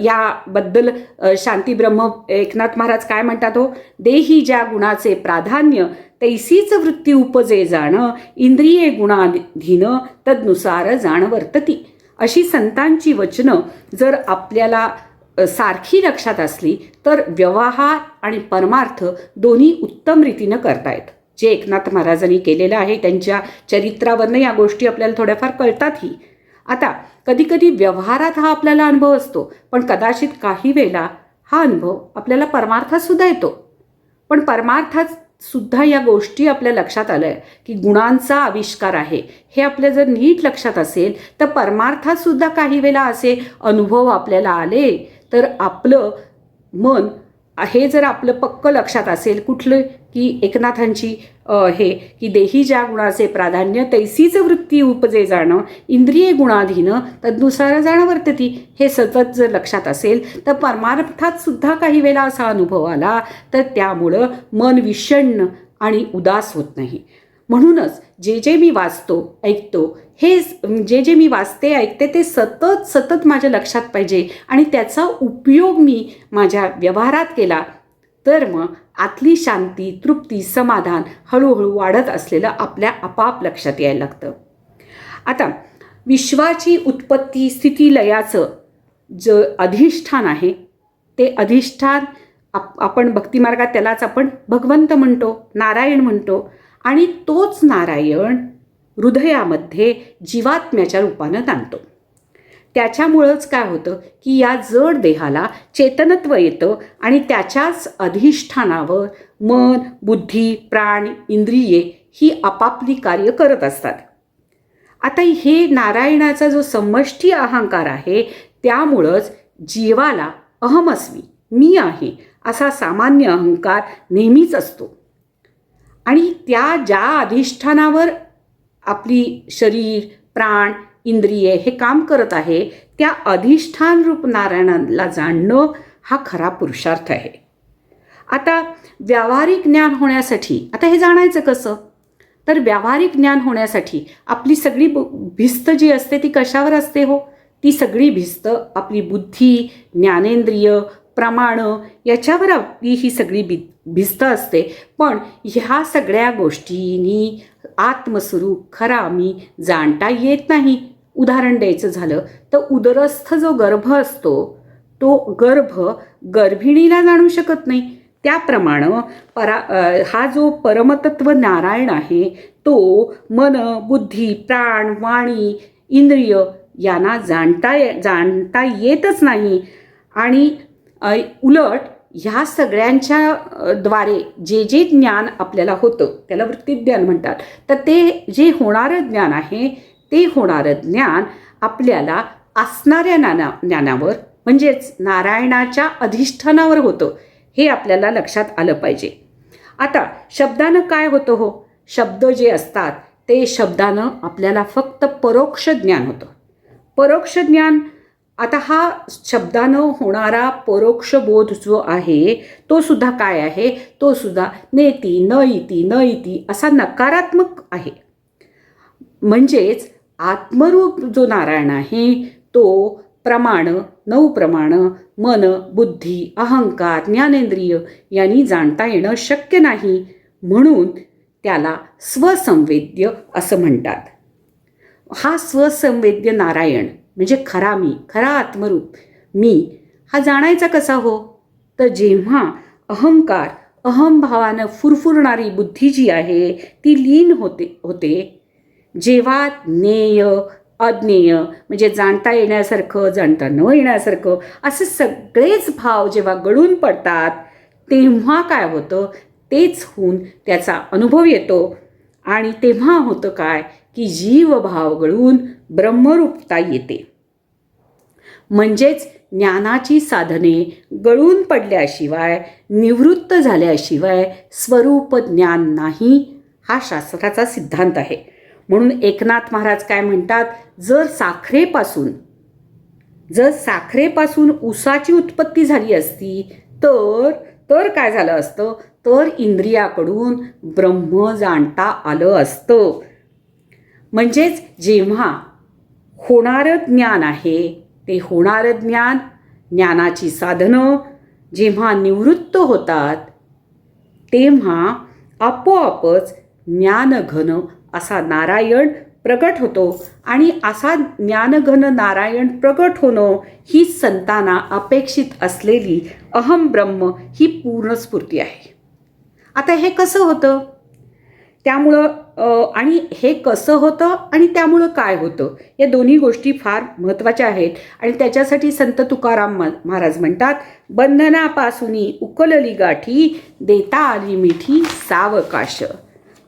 याबद्दल शांती ब्रह्म एकनाथ महाराज काय म्हणतात हो, देही ज्या गुणाचे प्राधान्य तैसीच वृत्ती उपजे जाण, इंद्रिये गुणाधीन तदनुसार जाण वर्तती. अशी संतांची वचनं जर आपल्याला सारखी लक्षात असली तर व्यवहार आणि परमार्थ दोन्ही उत्तम रीतीनं करतायत. जे एकनाथ महाराजांनी केलेलं आहे त्यांच्या चरित्रावरनं या गोष्टी आपल्याला थोड्याफार कळतातही. आता कधीकधी व्यवहारात हा आपल्याला अनुभव असतो, पण कदाचित काही वेळेला हा अनुभव आपल्याला परमार्थात सुद्धा येतो. पण परमार्थात सुद्धा या गोष्टी आपल्या लक्षात आल्या की गुणांचा आविष्कार आहे हे आपल्या जर नीट लक्षात असेल तर परमार्थात सुद्धा काही वेळेला असे अनुभव आपल्याला आले तर आपलं मन हे जर आपलं पक्क लक्षात असेल कुठलं की एकनाथांची हे की देही ज्या गुणाचे प्राधान्य तैसीच वृत्ती उपजे जाणं, इंद्रिये गुणाधीन तदनुसार जाणं वर्तती, हे सतत जर लक्षात असेल तर परमार्थात सुद्धा काही वेळेला असा अनुभव आला तर त्यामुळं मन विषण्ण आणि उदास होत नाही. म्हणूनच जे मी वाचतो ऐकतो हे जे मी वाचते ऐकते ते सतत माझ्या लक्षात पाहिजे आणि त्याचा उपयोग मी माझ्या व्यवहारात केला तर मग आतली शांती, तृप्ती, समाधान हळूहळू वाढत असलेलं आपल्या आपाप लक्षात यायला लागतं. आता विश्वाची उत्पत्ती स्थिती लयाचं जे अधिष्ठान आहे ते अधिष्ठान आपण भक्तिमार्गात त्यालाच आपण भगवंत म्हणतो, नारायण म्हणतो. आणि तोच नारायण हृदयामध्ये जीवात्म्याच्या रूपानं नांदतो. त्याच्यामुळंच काय होतं की या जड देहाला चेतनत्व येतं आणि त्याच्याच अधिष्ठानावर मन, बुद्धी, प्राण, इंद्रिये ही आपापली कार्य करत असतात. आता हे नारायणाचा जो समष्टी अहंकार आहे त्यामुळंच जीवाला अहमस्मी, मी आहे असा सामान्य अहंकार नेहमीच असतो. आणि ज्या अधिष्ठानावर आपली शरीर, प्राण, इंद्रिये हे काम करत आहे त्या अधिष्ठान रूप नारायणाला जाणणं हा खरा पुरुषार्थ आहे. आता व्यावहारिक ज्ञान होण्यासाठी आता हे जाणायचं कसं, तर व्यावहारिक ज्ञान होण्यासाठी आपली सगळी भिस्त जी असते ती कशावर असते हो, ती सगळी भिस्त आपली बुद्धी, ज्ञानेंद्रिय, प्रमाण याच्यावर आपली ही सगळी भिस्त असते. पण ह्या सगळ्या गोष्टींनी आत्मस्वरूप खरा मी जाणता येत नाही. उदाहरण द्यायचं झालं तर उदरस्थ जो गर्भ असतो तो गर्भ गर्भिणीला जाणू शकत नाही. त्याप्रमाणे हा जो परमतत्व नारायण आहे तो मन, बुद्धी, प्राण, वाणी, इंद्रिय यांना जाणता येतच नाही. आणि उलट ह्या सगळ्यांच्या द्वारे जे ज्ञान आपल्याला होतं त्याला वृत्तिज्ञान म्हणतात. तर ते जे होणारं ज्ञान आहे ते होणारं ज्ञान आपल्याला असणाऱ्या ज्ञानावर म्हणजेच नारायणाच्या अधिष्ठानावर होतं हे आपल्याला लक्षात आलं पाहिजे. आता शब्दानं काय होतं हो, शब्द जे असतात ते शब्दानं आपल्याला फक्त परोक्ष ज्ञान होतं. परोक्ष ज्ञान आता हा शब्दानं होणारा परोक्ष बोध जो आहे तो सुद्धा काय आहे, तो सुद्धा नेती न इति असा नकारात्मक आहे. म्हणजेच आत्मरूप जो नारायण आहे तो प्रमाण, 9 प्रमाण, मन, बुद्धी, अहंकार, ज्ञानेंद्रिय यांनी जाणता येणं शक्य नाही. म्हणून त्याला स्वसंवेद्य असं म्हणतात. हा स्वसंवेद्य नारायण म्हणजे खरा मी, खरा आत्मरूप मी हा जाणायचा कसा हो, तर जेव्हा अहंकार, अहंभावानं फुरफुरणारी बुद्धी जी आहे ती लीन होते. जेव्हा ज्ञेय, अज्ञेय म्हणजे जाणता येण्यासारखं, जाणता न येण्यासारखं असे सगळेच भाव जेव्हा गळून पडतात तेव्हा काय होतं, तेच होऊन त्याचा अनुभव येतो. आणि तेव्हा होतं काय की जीवभाव गळून ब्रह्मरूपता येते. म्हणजेच ज्ञानाची साधने गळून पडल्याशिवाय, निवृत्त झाल्याशिवाय स्वरूप ज्ञान नाही हा शास्त्राचा सिद्धांत आहे. म्हणून एकनाथ महाराज काय म्हणतात, जर साखरेपासून ऊसाची उत्पत्ती झाली असती तर तर काय झालं असतं, तर इंद्रियाकडून ब्रह्म जाणता आलं असतं. म्हणजेच जेव्हा होणारं ज्ञान आहे, ते होणारं ज्ञान, ज्ञानाची साधनं जेव्हा निवृत्त होतात, तेव्हा आपोआपच ज्ञानघन असा नारायण प्रगट होतो. आणि असा ज्ञानघन नारायण प्रगट होणं ही संतांना अपेक्षित असलेली अहम ब्रह्म ही पूर्णस्फूर्ती आहे. आता हे कसं होतं, त्यामुळं आणि हे कसं होतं आणि त्यामुळं काय होतं, या दोन्ही गोष्टी फार महत्त्वाच्या आहेत. आणि त्याच्यासाठी संत तुकाराम महाराज म्हणतात, बंधनापासूनी उकलली गाठी, देता आली मिठी सावकाश.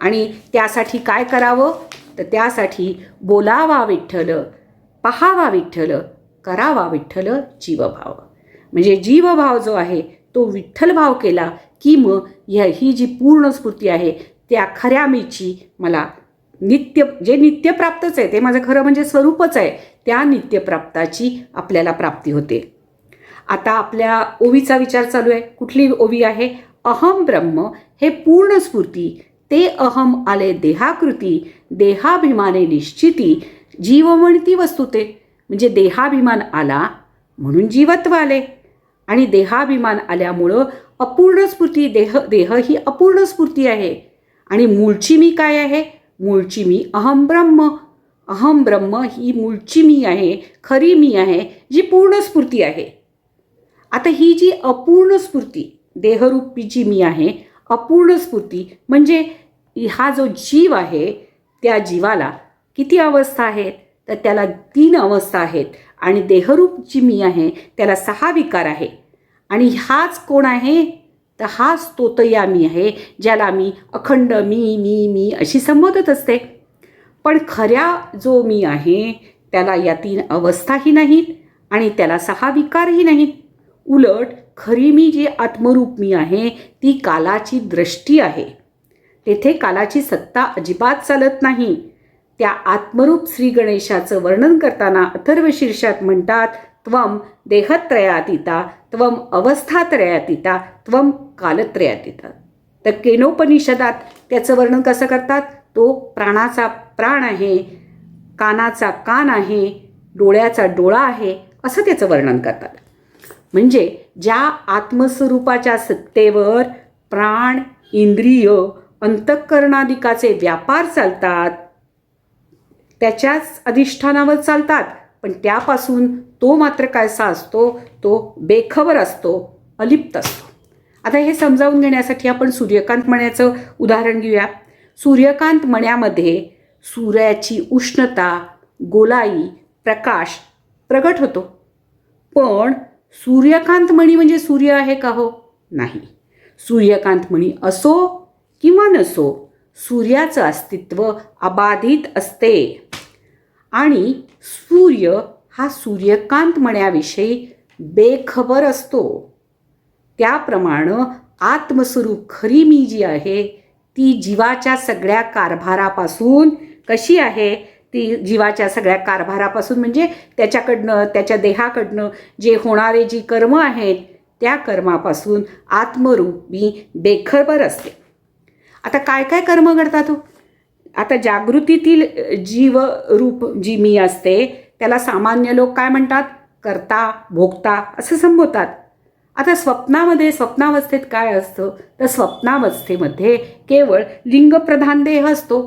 आणि त्यासाठी काय करावं, तर त्यासाठी बोलावा विठ्ठल, पहावा विठ्ठल, करावा विठ्ठल जीवभाव. म्हणजे जीवभाव जो आहे तो विठ्ठल भाव केला की मग ही जी पूर्ण स्फूर्ती आहे त्या खऱ्या मीची मला जे नित्यप्राप्तच आहे, ते माझं खरं म्हणजे स्वरूपच आहे, त्या नित्यप्राप्ताची आपल्याला प्राप्ती होते. आता आपल्या ओवीचा विचार चालू आहे. कुठली ओवी आहे, अहम ब्रह्म हे पूर्ण स्फूर्ती, ते अहम आले देहाकृती, देहाभिमाने निश्चिती, जीव म्हणती वस्तुते. म्हणजे देहाभिमान आला म्हणून जीवत्व आले, आणि देहाभिमान आल्यामुळं अपूर्ण स्फूर्ती, देह ही अपूर्ण स्फूर्ती आहे. आणि मूळची मी काय आहे, मूळची मी अहम ब्रह्म. अहम ब्रह्म ही मूळची मी आहे, खरी मी आहे, जी पूर्ण स्फूर्ती आहे. आता ही जी अपूर्ण स्फूर्ती, देहरूपी जी मी आहे, अपूर्ण स्फूर्ती म्हणजे हा जो जीव आहे, त्या जीवाला किती अवस्था आहेत, तर त्याला 3 अवस्था आहेत. आणि देहरूप जी मी आहे त्याला 6 विकार आहे. आणि हाच कोण आहे, तर हाच तोतया मी आहे, ज्याला मी अखंड मी मी मी अशी संबोधत असते. पण खऱ्या जो मी आहे त्याला या 3 अवस्थाही नाहीत आणि त्याला 6 विकारही नाहीत. उलट खरी मी जी आत्मरूप मी आहे ती कालाची दृष्टी आहे. तेथे कालाची सत्ता अजिबात चालत नाही. त्या आत्मरूप श्री गणेशाचं वर्णन करताना अथर्व शीर्षात म्हणतात, त्वम देहत्रयातीता, त्वम अवस्थात्रयातीता, त्वम कालत्रयातीता. तर केनोपनिषदात त्याचं वर्णन कसं करतात, तो प्राणाचा प्राण आहे, कानाचा कान आहे, डोळ्याचा डोळा आहे, असं त्याचं वर्णन करतात. म्हणजे ज्या आत्मस्वरूपाच्या सत्तेवर प्राण, इंद्रिय, अंतःकरणादिकाचे व्यापार चालतात, त्याच्याच अधिष्ठानावर चालतात, पण त्यापासून तो मात्र कायसा असतो, तो बेखबर असतो, अलिप्त असतो. आता हे समजावून घेण्यासाठी आपण सूर्यकांत मण्याचं उदाहरण घेऊया. सूर्यकांत मण्यामध्ये सूर्याची उष्णता, गोलाई, प्रकाश प्रगट होतो. पण सूर्यकांत मणी म्हणजे सूर्य आहे का हो? नाही. सूर्यकांत मणी असो किंवा नसो, सूर्याचं अस्तित्व अबाधित असते. आणि सूर्य हा सूर्यकांत मण्याविषयी बेखबर असतो. त्याप्रमाणे आत्मस्वरूप खरी मी जी आहे ती जीवाच्या सगळ्या कारभारापासून कशी आहे, ती जीवाच्या सगळ्या कारभारापासून म्हणजे त्याच्याकडनं, त्याच्या देहाकडनं जे होणारे जी कर्म आहेत त्या कर्मापासून आत्मरूप मी बेखबर असते. आता काय काय कर्म घडतात? आता जागृतीतील जीवरूप जी मी असते त्याला सामान्य लोक काय म्हणतात, कर्ता, भोगता असं संबोधतात. आता स्वप्नावस्थेत काय असतं, तर स्वप्नावस्थेमध्ये केवळ लिंगप्रधान देह असतो.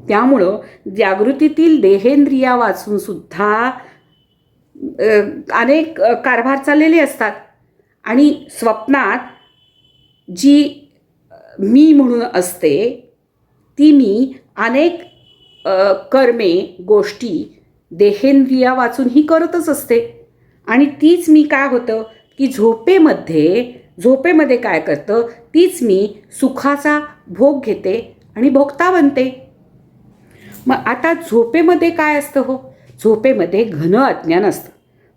त्यामुळं जागृतीतील देहेंद्रिया वाचून सुद्धा अनेक कारभार चाललेले असतात. आणि स्वप्नात जी मी म्हणून असते ती मी अनेक कर्मे, गोष्टी देहेंद्रिया वाचूनही करतच असते. आणि तीच मी काय होतं की झोपेमध्ये काय करतं, तीच मी सुखाचा भोग घेते आणि भोगता बनते. मग आता झोपेमध्ये काय असतं हो, झोपेमध्ये घन अज्ञान असतं,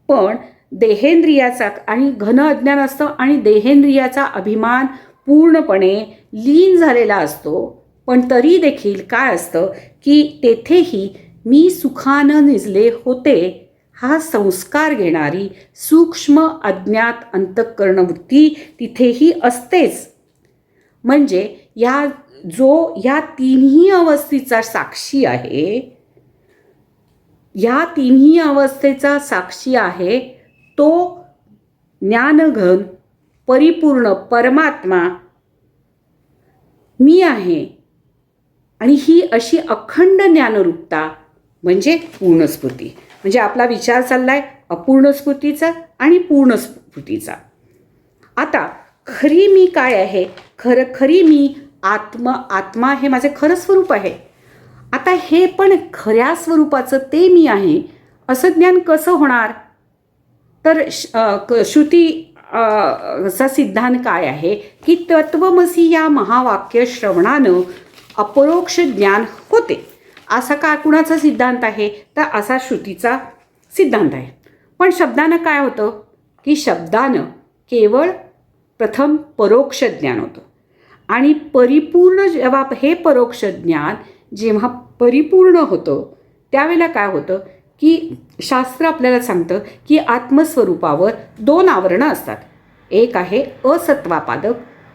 पण देहेंद्रियाचा आणि घन अज्ञान असतं आणि देहेंद्रियाचा अभिमान पूर्णपणे लीन झालेला असतो. पण तरी देखील काय असतं की तेथेही मी सुखानं निजले होते हा संस्कार घेणारी सूक्ष्म अज्ञात अंतःकरणवृत्ती तिथेही असतेच. म्हणजे या तिन्ही अवस्थेचा साक्षी आहे, या तिन्ही अवस्थेचा साक्षी आहे तो ज्ञानघन परिपूर्ण परमात्मा मी आहे. आणि ही अशी अखंड ज्ञानरूपता म्हणजे पूर्णस्फूर्ती. म्हणजे आपला विचार चाललाय अपूर्ण स्फूर्तीचा आणि पूर्ण स्फूर्तीचा. आता खरी मी काय आहे? खरी मी आत्मा हे माझे खरं स्वरूप आहे. आता हे पण खऱ्या स्वरूपाचं ते मी आहे असं ज्ञान कसं होणार? तर श्रुतीचा सिद्धांत काय आहे की तत्वमसी या महावाक्य श्रवणानं अपरोक्ष ज्ञान होते. असा का कुणाचा सिद्धांत आहे? तर असा श्रुतीचा सिद्धांत आहे. पण शब्दानं काय होतं की शब्दानं केवळ प्रथम परोक्ष ज्ञान होतं आणि परिपूर्ण जेव्हा हे परोक्ष ज्ञान जेव्हा परिपूर्ण होतं त्यावेळेला काय होतं की शास्त्र आपल्याला सांगतं की आत्मस्वरूपावर 2 आवरणं असतात. एक आहे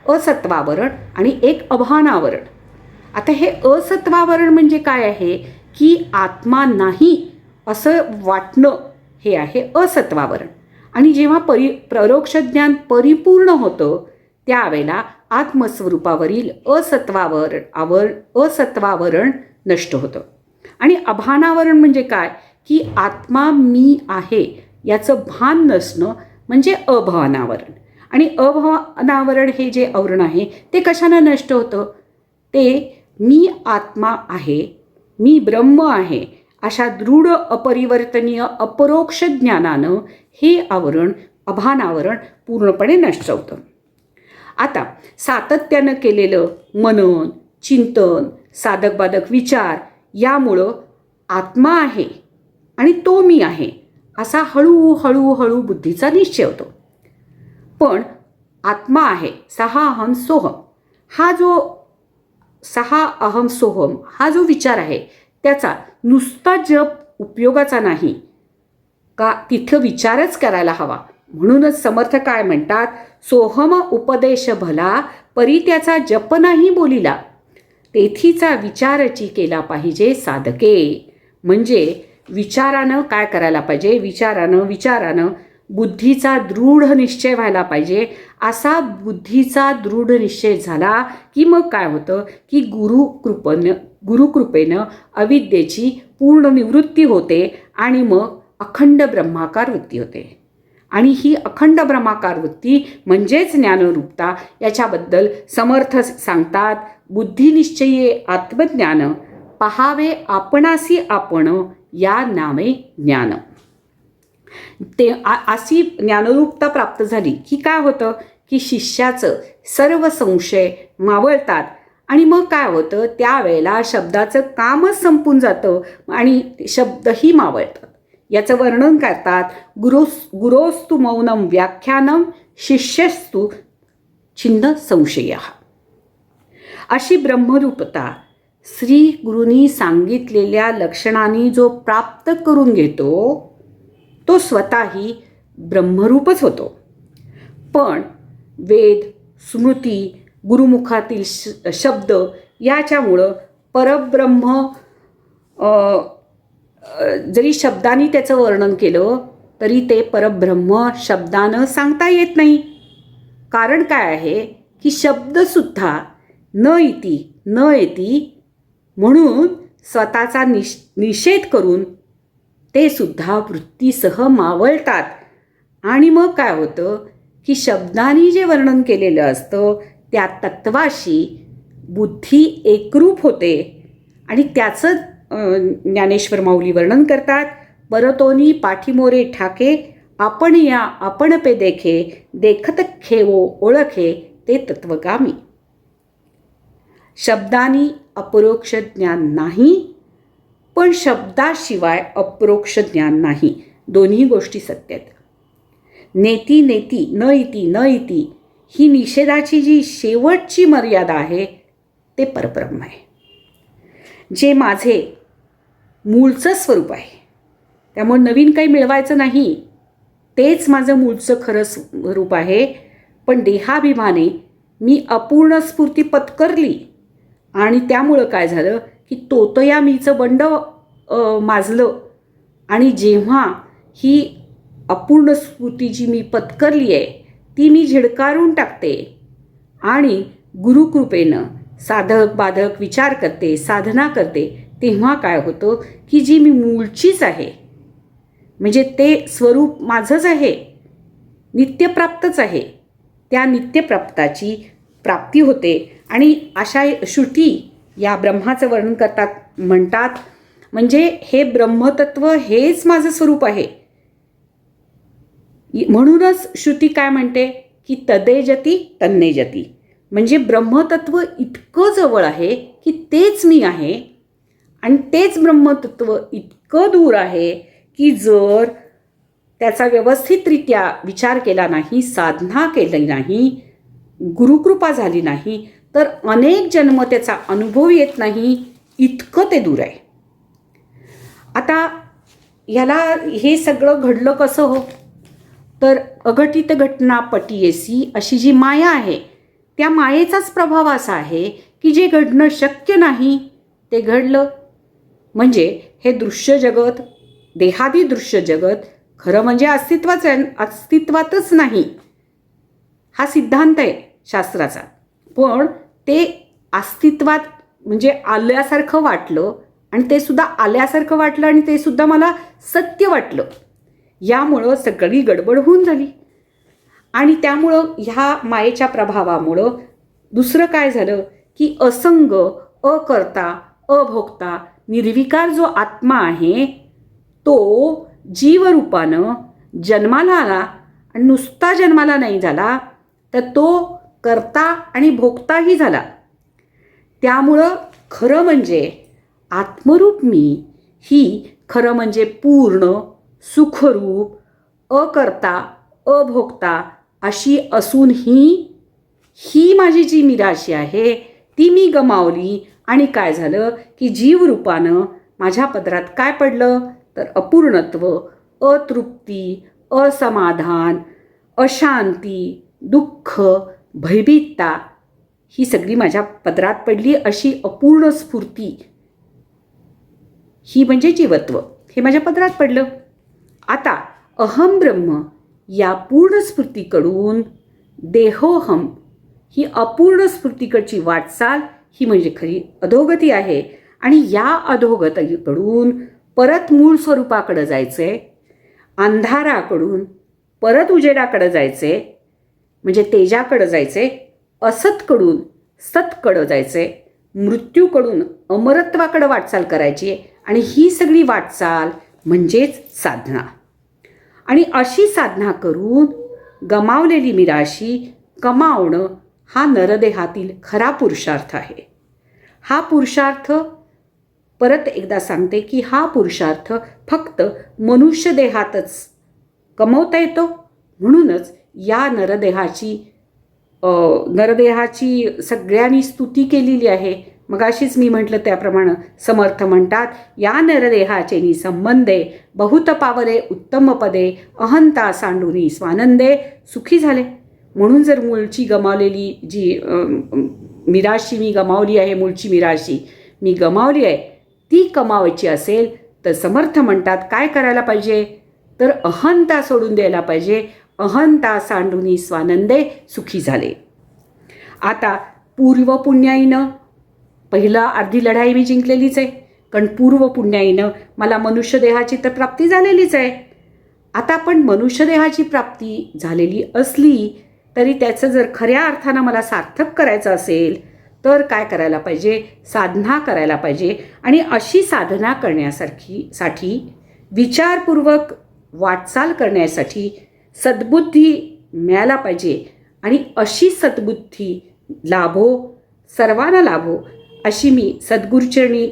असत्वावरण आणि एक अभानावरण. आता हे असत्वावरण म्हणजे काय आहे की आत्मा नाही असं वाटणं हे आहे असत्वावरण. आणि जेव्हा परोक्ष ज्ञान परिपूर्ण होतं त्यावेळेला आत्मस्वरूपावरील असत्वावरण नष्ट होतं. आणि अभानावरण म्हणजे काय की आत्मा मी आहे याचं भान नसणं म्हणजे अभानावरण. आणि अभानावरण हे जे आवरण आहे ते कशानं नष्ट होतं? ते मी आत्मा आहे, मी ब्रह्म आहे अशा दृढ अपरिवर्तनीय अपरोक्ष ज्ञानानं हे आवरण अभानावरण पूर्णपणे नष्ट होतं. आता सातत्यानं केलेलं मनन चिंतन साधक बाधक विचार यामुळं आत्मा आहे आणि तो मी आहे असा हळूहळू बुद्धीचा निश्चय होतो. पण आत्मा आहे सहा अहम सोहम हा जो विचार आहे त्याचा नुसता जप उपयोगाचा नाही का, तिथं विचारच करायला हवा. म्हणूनच समर्थ काय म्हणतात, सोहम उपदेश भला परी त्याचा जप नाही बोलिला, तेथीचा विचारची केला पाहिजे साधके. म्हणजे विचारानं काय करायला पाहिजे, विचारानं बुद्धीचा दृढ निश्चय व्हायला पाहिजे. असा बुद्धीचा दृढ निश्चय झाला की मग काय होतं की गुरुकृपेनं अविद्येची पूर्ण निवृत्ती होते आणि मग अखंड ब्रह्माकार वृत्ती होते. आणि ही अखंड ब्रह्माकार वृत्ती म्हणजेच ज्ञानरूपता. याच्याबद्दल समर्थ सांगतात, बुद्धिनिश्चये आत्मज्ञान पहावे आपणासी आपण या नामे ज्ञान. ते अशी ज्ञानरूपता प्राप्त झाली की काय होतं की शिष्याचं सर्व संशय मावळतात आणि मग काय होतं त्यावेळेला शब्दाचं कामच संपून जातं आणि शब्दही मावळतात. याचं वर्णन करतात, गुरोस्तु मौनम व्याख्यानम शिष्यस्तु छिन्न संशय. अशी ब्रह्मरूपता श्री गुरूंनी सांगितलेल्या लक्षणांनी जो प्राप्त करून घेतो तो स्वतःही ब्रह्मरूपच होतो. पण वेद स्मृती गुरुमुखातील शब्द याच्यामुळं परब्रह्म जरी शब्दांनी त्याचं वर्णन केलं तरी ते परब्रह्म शब्दानं सांगता येत नाही. कारण काय आहे की शब्दसुद्धा न येती म्हणून स्वतःचा निषेध करून ते सुद्धा वृत्तीसह मावळतात. आणि मग काय होतं की शब्दांनी जे वर्णन केलेलं असतं त्या तत्वाशी बुद्धी एकरूप होते. आणि त्याचं ज्ञानेश्वर माऊली वर्णन करतात, परतोनी पाठीमोरे ठाके आपण पे देखे देखत खेवो ओळखे ते तत्वगामी. शब्दांनी अपरोक्ष ज्ञान नाही, पण शब्दाशिवाय अपरोक्ष ज्ञान नाही. दोन्ही गोष्टी सत्य आहेत. नेती न इति ही निषेधाची जी शेवटची मर्यादा आहे ते परब्रह्म आहे, जे माझे मूळचं स्वरूप आहे. त्यामुळे नवीन काही मिळवायचं नाही, तेच माझं मूळचं खरं स्वरूप आहे. पण देहाभिमाने मी अपूर्ण स्फूर्ती पत्करली आणि त्यामुळं काय झालं की तोतया मीचं बंड माजलं. आणि जेव्हा ही अपूर्ण स्फूर्ती जी मी पत्करली आहे ती मी झिडकारून टाकते आणि गुरुकृपेनं साधक बाधक विचार करते, साधना करते, तेव्हा काय होतं की जी मी मूळचीच आहे, म्हणजे ते स्वरूप माझंच आहे, नित्यप्राप्तच आहे, त्या नित्यप्राप्ताची प्राप्ती होते. आणि अशा श्रुती या ब्रह्माचं वर्णन करतात, म्हणतात म्हणजे हे ब्रह्मतत्व हेच माझं स्वरूप आहे. म्हणूनच श्रुती काय म्हणते की तदेजती तन्नेजती, म्हणजे ब्रह्मतत्व इतकं जवळ आहे की तेच मी आहे आणि तेच ब्रह्मतत्व इतकं दूर आहे की जर त्याचा व्यवस्थितरित्या विचार केला नाही, साधना केली नाही, गुरुकृपा झाली नाही तर अनेक जन्म त्याचा अनुभव येत नाही, इतकं ते दूर आहे. आता ह्याला हे सगळं घडलं कसं हो, तर अघटित घटना पटियेसी अशी जी माया आहे त्या मायेचाच प्रभाव असा आहे की जे घडणं शक्य नाही ते घडलं. म्हणजे हे दृश्य जगत, देहादी दृश्य जगत खरं म्हणजे अस्तित्वातच नाही, हा सिद्धांत आहे शास्त्राचा. पण ते अस्तित्वात म्हणजे आल्यासारखं वाटलं आणि ते सुद्धा आल्यासारखं वाटलं आणि ते सुद्धा मला सत्य वाटलं. यामुळं सगळी गडबड होऊन झाली आणि त्यामुळं ह्या मायेच्या प्रभावामुळं दुसरं काय झालं की असंग, अकर्ता, अभोक्ता, निर्विकार जो आत्मा आहे तो जीवरूपानं जन्माला आला आणि नुसता जन्माला नाही झाला तर तो कर्ता आणि भोक्ताही झाला. त्यामुळं खरं म्हणजे आत्मरूप मी ही खरं म्हणजे पूर्ण सुखरूप, अकर्ता, अभोक्ता अशी असूनही ही माझी जी मिराशी आहे ती मी गमावली. आणि काय झालं की जीवरूपानं माझ्या पदरात काय पडलं तर अपूर्णत्व, अतृप्ती, असमाधान, अशांती, दुःख, भयभीतता ही सगळी माझ्या पदरात पडली. अशी अपूर्ण स्फूर्ती, ही म्हणजे जीवत्व, हे माझ्या पदरात पडलं. आता अहम ब्रह्म या पूर्ण स्फूर्तीकडून देहोहम ही अपूर्ण स्फूर्तीकडची वाटचाल ही म्हणजे खरी अधोगती आहे. आणि या अधोगतीकडून परत मूळ स्वरूपाकडं जायचे, अंधाराकडून परत उजेडाकडं जायचे, म्हणजे तेजाकडं जायचे, असतकडून सतकडं जायचे, मृत्यूकडून अमरत्वाकडं वाटचाल करायची. आणि ही सगळी वाटचाल म्हणजेच साधना. आणि अशी साधना करून गमावलेली मिराशी कमावणं हा नरदेहातील खरा पुरुषार्थ आहे. हा पुरुषार्थ परत एकदा सांगते की हा पुरुषार्थ फक्त मनुष्य देहातच कमवता येतो. म्हणूनच या नरदेहाची सगळ्यांनी स्तुती केलेली आहे. मगाशीच मी म्हटलं त्याप्रमाणे समर्थ म्हणतात, या नरदेहाचे संबंधे बहुत पावरे उत्तम पदे, अहंता सांडुनी स्वानंदे सुखी झाले. म्हणून जर मूळची गमावलेली जी मिराशी मी गमावली आहे, मूळची मिराशी मी गमावली आहे, ती कमावायची असेल तर समर्थ म्हणतात काय करायला पाहिजे तर अहंता सोडून द्यायला पाहिजे. अहंता सांडुनी स्वानंदे सुखी झाले. आता पूर्वपुण्याईनं पहिला अर्धी लढाई मी जिंकलेलीच आहे, कारण पूर्वपुण्याईनं मला मनुष्यदेहाची तर प्राप्ती झालेलीच आहे. आता पण मनुष्यदेहाची प्राप्ती झालेली असली तरी त्याचं जर खऱ्या अर्थानं मला सार्थक करायचं असेल तर काय करायला पाहिजे, साधना करायला पाहिजे. आणि अशी साधना करण्यासाठी विचारपूर्वक वाटचाल करण्यासाठी सद्बुद्धी मिळायला पाहिजे. आणि अशी सद्बुद्धी लाभो, सर्वांना लाभो अशी मी सद्गुरुचरणी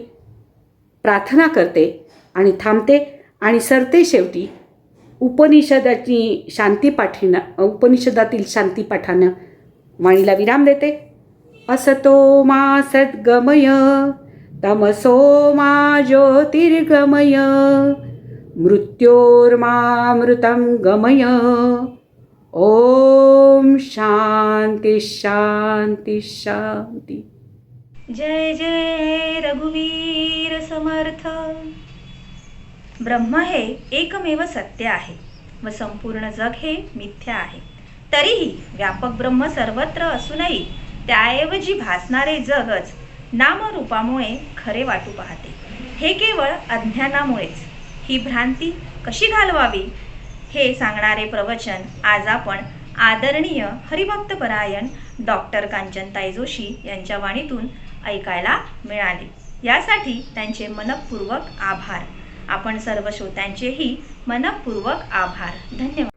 प्रार्थना करते आणि थांबते आणि सरते शेवटी उपनिषदातील शांतीपाठानं वाणीला विराम देते. असतो मा सद्गमय तमसो मा ज्योतिर्गमय मृत्योर्मामृतं गमय. ओम शांती शांती शांती. जय जय रघुवीर समर्थ. ब्रह्म हे एकमेव सत्य आहे व संपूर्ण जग हे मिथ्या आहे. तरीही व्यापक ब्रह्म सर्वत्र असूनही त्याऐवजी भासणारे जगच नामरूपामुळे खरे वाटू पाहते. हे केवळ अज्ञानामुळेच. ही भ्रांती कशी घालवावी हे सांगणारे प्रवचन आज आपण आदरणीय हरिभक्तपरायण डॉक्टर कांचनताई जोशी यांच्या वाणीतून ऐकायला मिळाले. यासाठी त्यांचे मनःपूर्वक आभार. आपण सर्व श्रोत्यांचेही मनःपूर्वक आभार. धन्यवाद.